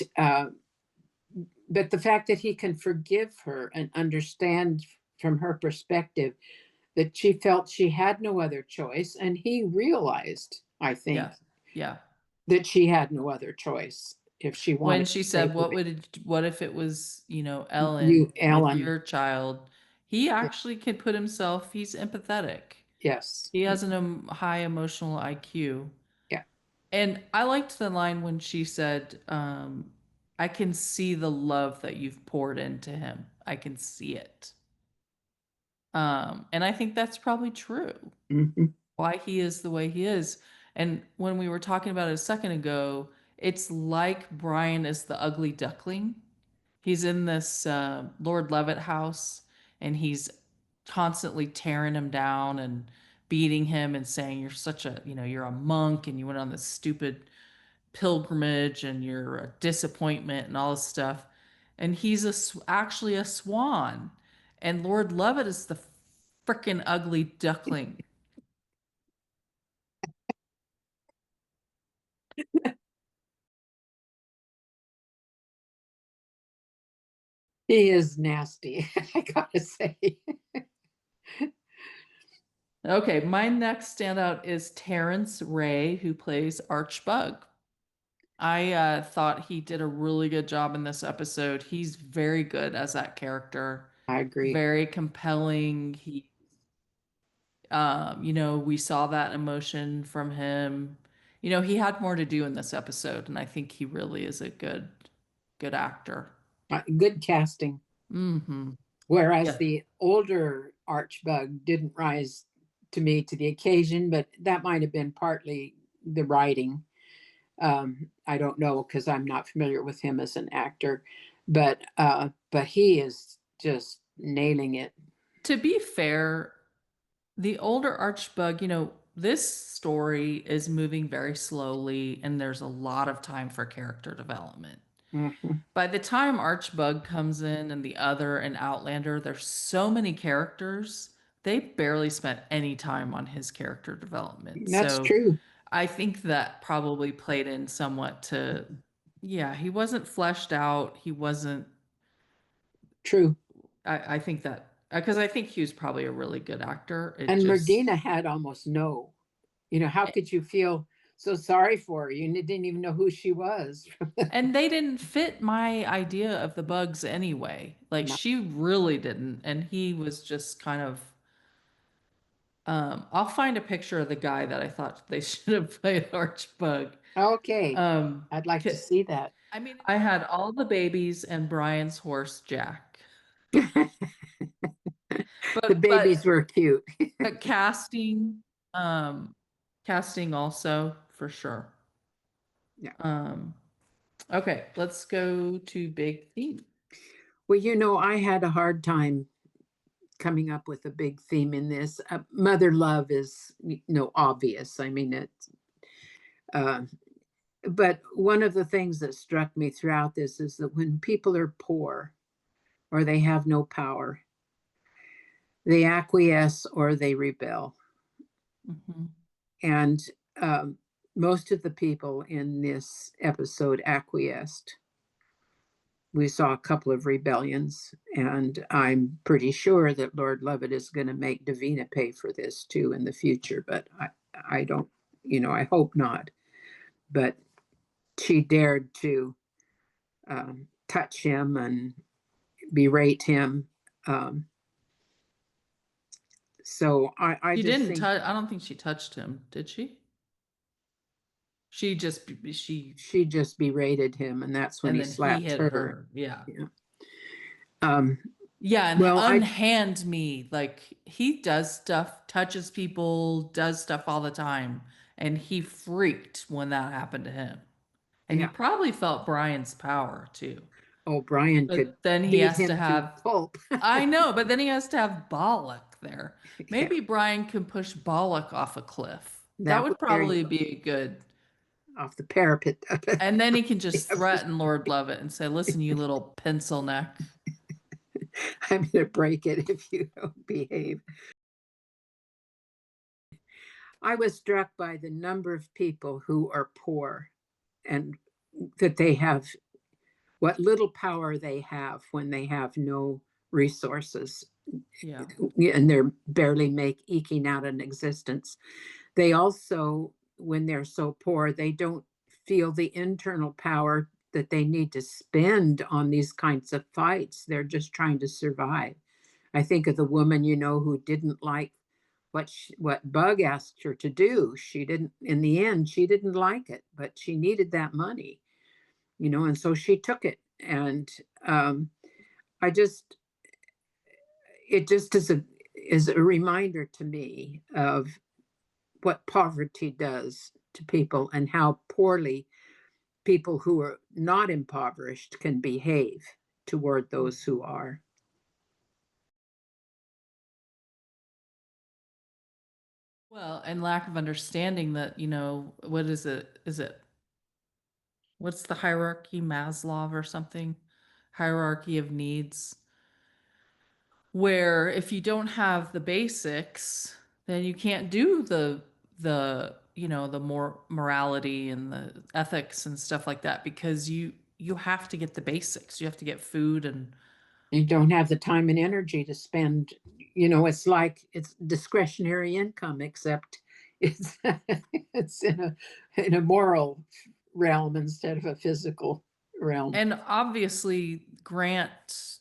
but the fact that he can forgive her and understand from her perspective that she felt she had no other choice, and he realized, I think, Yeah. Yeah. that she had no other choice if she When wanted she to said, take what if it was, you, Ellen with Alan. your child? He Yeah, actually can put himself, he's empathetic. yes, He has an high emotional IQ. yeah, And I liked the line when she said, I can see the love that you've poured into him. I can see it. And I think that's probably true. Mhm. Why he is the way he is. And when we were talking about it a second ago, it's like Brian is the ugly duckling. He's in this Lord Levitt house and he's constantly tearing him down and beating him and saying, you're such a, you're a monk and you went on this stupid pilgrimage and you're a disappointment and all this stuff. And he's actually a swan. And Lord Levitt is the freaking ugly duckling. He is nasty, I gotta say. Okay, my next standout is Terrence Ray, who plays Archbug. I thought he did a really good job in this episode. He's very good as that character, I agree. very compelling. We saw that emotion from him. He had more to do in this episode, and I think he really is a good actor. Good casting. Mm-hmm. Whereas Yeah. the older Archbug didn't rise to me to the occasion, but that might have been partly the writing. I don't know because I'm not familiar with him as an actor, but he is just nailing it. To be fair, the older Archbug, this story is moving very slowly, and there's a lot of time for character development. Mhm. By the time Archbug comes in and the other and Outlander, there's so many characters. They barely spent any time on his character development. That's So true. I think that probably played in somewhat to, yeah, he wasn't fleshed out. He wasn't, True. I think that, because I think he was probably a really good actor. It And just, Merdina had almost no. How could you feel so sorry for her? You didn't even know who she was. and they didn't fit my idea of the bugs anyway. Like No. she really didn't. And he was just kind of, I'll find a picture of the guy that I thought they should have played Archbug. Okay. Um, I'd like to ca- see that. I mean, I had all the babies and Brian's horse Jack, The but babies were cute. casting, um, casting also for sure. Yeah. Um, okay, let's go to big theme. Well, I had a hard time coming up with a big theme in this. Mother love is, obvious. I mean, uh, but one of the things that struck me throughout this is that when people are poor or they have no power, they acquiesce or they rebel. Mhm. And um, most of the people in this episode acquiesced. We saw a couple of rebellions, and I'm pretty sure that Lord Lovett is going to make Davina pay for this too in the future. But I don't, I hope not. But she dared to touch him and berate him. Um, so I She just didn't think touch. I don't think she touched him, did she? She, she just berated him, and that's when and he then he slapped hit her. her. Yeah. Yeah. Um, Yeah, and well, I unhand me. Like he does stuff, touches people, does stuff all the time. And he freaked when that happened to him. And he yeah. probably felt Brian's power too. O'Brien could But then he beat has to him to have, pulp. I know, but then he has to have Bollock there. Yeah, Maybe Brian can push Bollock off a cliff. That that would would, there you probably go, be a good. off the parapet. And then he can just threaten Lord Lovett and say, listen, you little pencil neck. I'm going to break it if you don't behave. I was struck by the number of people who are poor and that they have what little power they have when they have no resources Yeah. and they're barely eking out an existence. They also, when they're so poor, they don't feel the internal power that they need to spend on these kinds of fights. They're just trying to survive. I think of the woman, who didn't like what Bug asked her to do. She didn't, in the end, she didn't like it, but she needed that money. and so she took it. And I just, it just is a reminder to me of what poverty does to people and how poorly people who are not impoverished can behave toward those who are. Well, and lack of understanding that, what is it? What's the hierarchy, Maslow or something? Hierarchy of needs, where if you don't have the basics, then you can't do the more morality and the ethics and stuff like that, because you have to get the basics. You have to get food and You don't have the time and energy to spend. It's like it's discretionary income, except it's it's in a moral realm instead of a physical realm. and obviously Grant,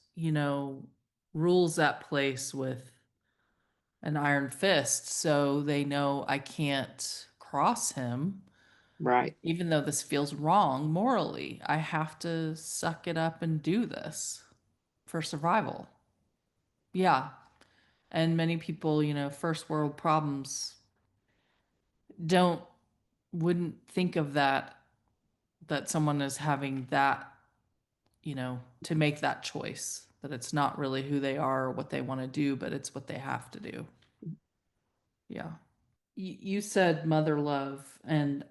rules that place with an iron fist, so they know I can't cross him. Right. Even though this feels wrong morally, I have to suck it up and do this for survival. Yeah. And many people, first world problems don't wouldn't think of that someone is having that, to make that choice, that it's not really who they are or what they want to do, but it's what they have to do. Yeah. You said mother love, and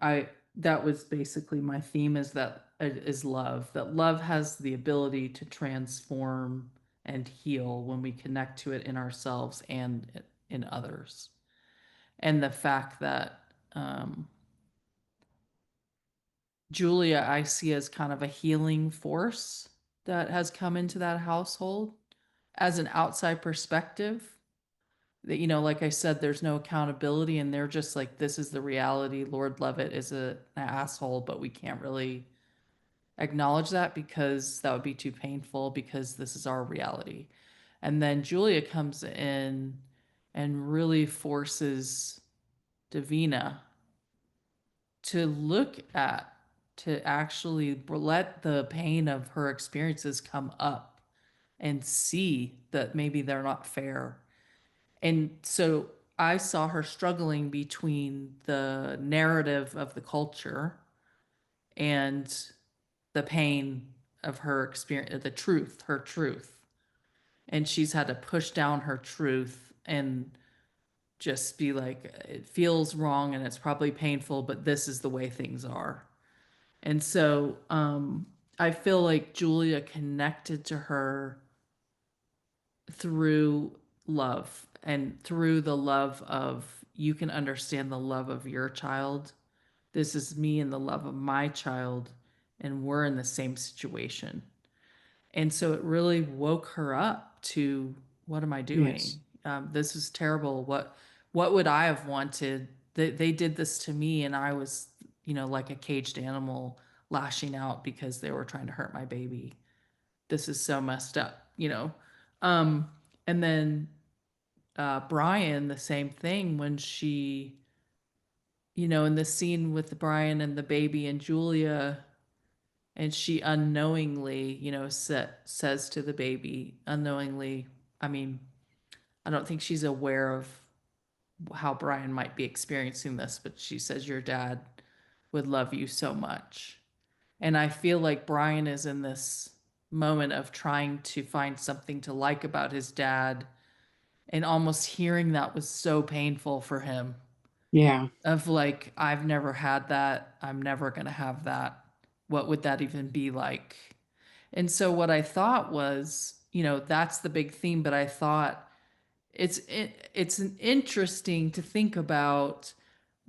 that was basically my theme, is that is love, that love has the ability to transform and heal when we connect to it in ourselves and in others. And the fact that Julia I see as kind of a healing force that has come into that household as an outside perspective, that, like I said, there's no accountability, and they're just like, this is the reality. Lord Levitt is an asshole, but we can't really acknowledge that because that would be too painful, because this is our reality. And then Julia comes in and really forces Davina to look at, to actually let the pain of her experiences come up and see that maybe they're not fair. And so I saw her struggling between the narrative of the culture and the pain of her experience, the truth, her truth. And she's had to push down her truth and just be like, it feels wrong and it's probably painful, but this is the way things are. And so I feel like Julia connected to her through love, and through the love of, you can understand the love of your child. This is me and the love of my child, and we're in the same situation. And so it really woke her up to, what am I Yes. doing? This is terrible. What would I have wanted? They did this to me, and I was, like a caged animal lashing out because they were trying to hurt my baby. This is so messed up. Um, and then Brian, the same thing, when she, in the scene with Brian and the baby and Julia, and she unknowingly, says to the baby, unknowingly, I mean, I don't think she's aware of how Brian might be experiencing this, but she says, your dad would love you so much. And I feel like Brian is in this moment of trying to find something to like about his dad, and almost hearing that was so painful for him, Yeah. of like, I've never had that, I'm never going to have that, what would that even be like? And so what I thought was, that's the big theme, but I thought it's an interesting to think about.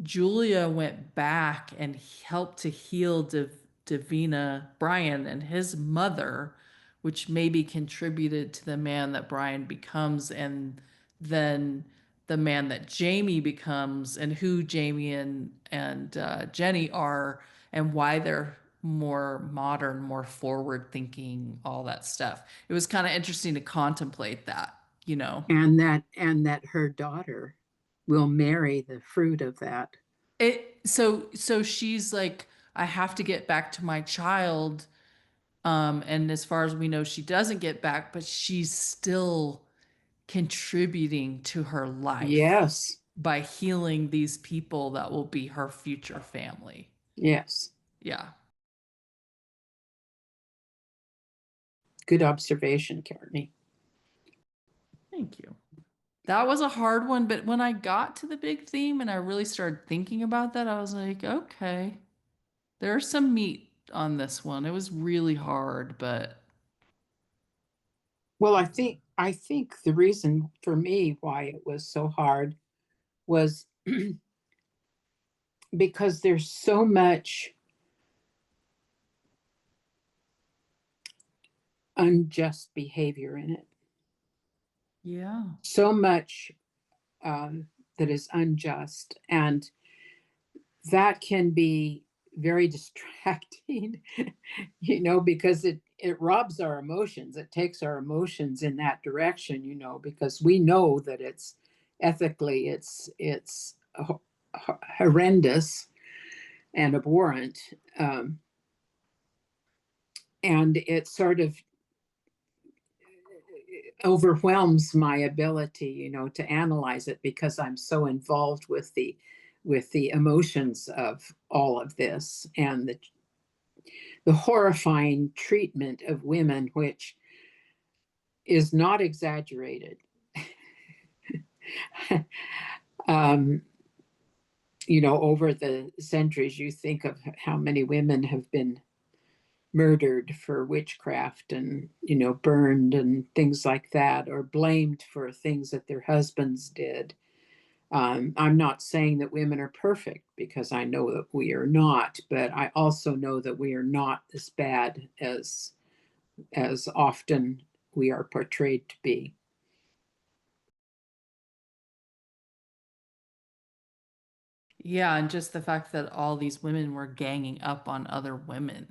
Julia went back and helped to heal Davina, Brian, and his mother, which maybe contributed to the man that Brian becomes, and then the man that Jamie becomes, and who Jamie and Jenny are, and why they're more modern, more forward thinking, all that stuff. It was kind of interesting to contemplate that. And that her daughter will marry the fruit of that. So she's like, I have to get back to my child. And as far as we know, she doesn't get back, but she's still contributing to her life Yes. by healing these people that will be her future family. Yes. Yeah. Good observation, Courtney. Thank you. That was a hard one, but when I got to the big theme and I really started thinking about that, I was like, okay, there's some meat on this one. It was really hard, but Well, I think the reason for me why it was so hard was because there's so much unjust behavior in it. yeah. So much that is unjust, and that can be very distracting, because it robs our emotions. It takes our emotions in that direction, because we know that it's ethically it's horrendous and abhorrent, and it sort of overwhelms my ability, to analyze it because I'm so involved with the emotions of all of this and the horrifying treatment of women, which is not exaggerated. um, over the centuries, you think of how many women have been murdered for witchcraft and, burned and things like that, or blamed for things that their husbands did. I'm not saying that women are perfect, because I know that we are not, but I also know that we are not as bad as often we are portrayed to be. Yeah, and just the fact that all these women were ganging up on other women.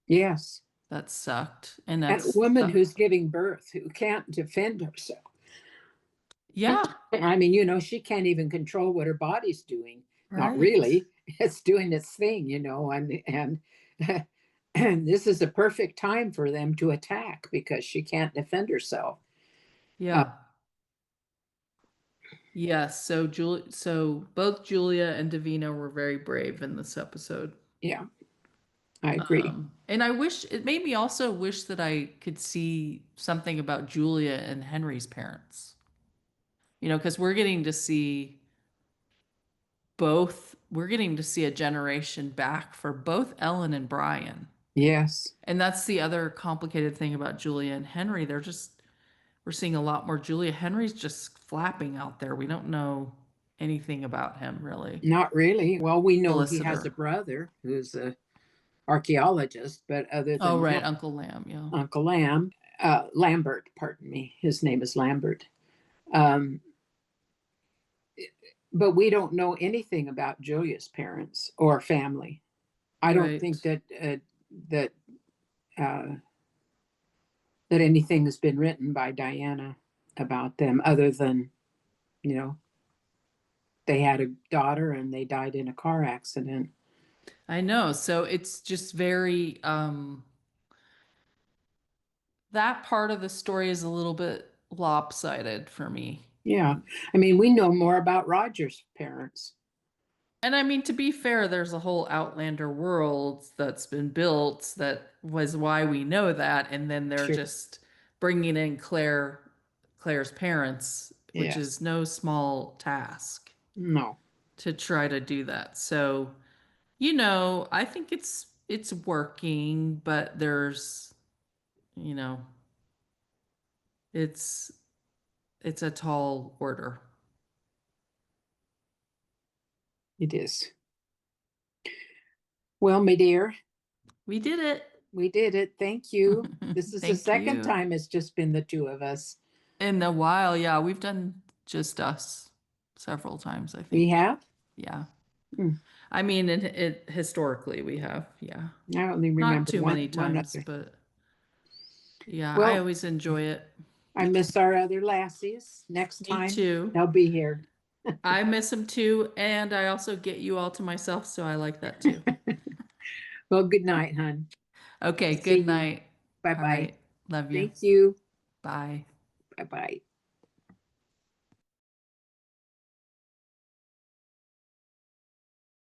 Yes. That sucked. And And a that's woman the, who's giving birth who can't defend herself. yeah, I mean, she can't even control what her body's doing. Not right. really. It's doing its thing, and and this is a perfect time for them to attack because she can't defend herself. Uh, Yeah. Yes. So both Julia and Davina were very brave in this episode. yeah, I agree. And I wish it made me also wish that I could see something about Julia and Henry's parents. Because we're getting to see a generation back for both Ellen and Brian. Yes, And that's the other complicated thing about Julia and Henry. We're seeing a lot more Julia. Henry's just flapping out there. We don't know anything about him really. not really. Well, we know he has a Solicitor. brother who's a archaeologist, but other Oh, than right. that, Uncle Lamb. Yeah. Uncle Lambert, pardon me, his name is Lambert. Um, but we don't know anything about Julia's parents or family. I don't Right. think that uh, that anything has been written by Diana about them, other than you know they had a daughter and they died in a car accident. I know. So it's just very, that part of the story is a little bit lopsided for me. Yeah, I mean, we know more about Roger's parents. And I mean, to be fair, there's a whole Outlander world that's been built that was why we know that. And then they're Sure. just bringing in Claire's parents, which Yes. is no small task No, to try to do that. So, I think it's working, but you know, it's it's a tall order. it is. Well, my dear, We did it. we did it. Thank you. This is the Thank second you. time it's just been the two of us. In a while, yeah, we've done just us several times, I We think. have? Yeah. Hmm. I mean, it historically we have, yeah. I only Not remember too many one times, other. but yeah, I Well, always enjoy it. I miss our other lassies. Next Me time too. they'll be here. I miss him too, and I also get you all to myself, so I like that too. Well, good night, hon. Okay, See good you. night. All Bye-bye. right. Love you. Thank you. Bye. Bye-bye.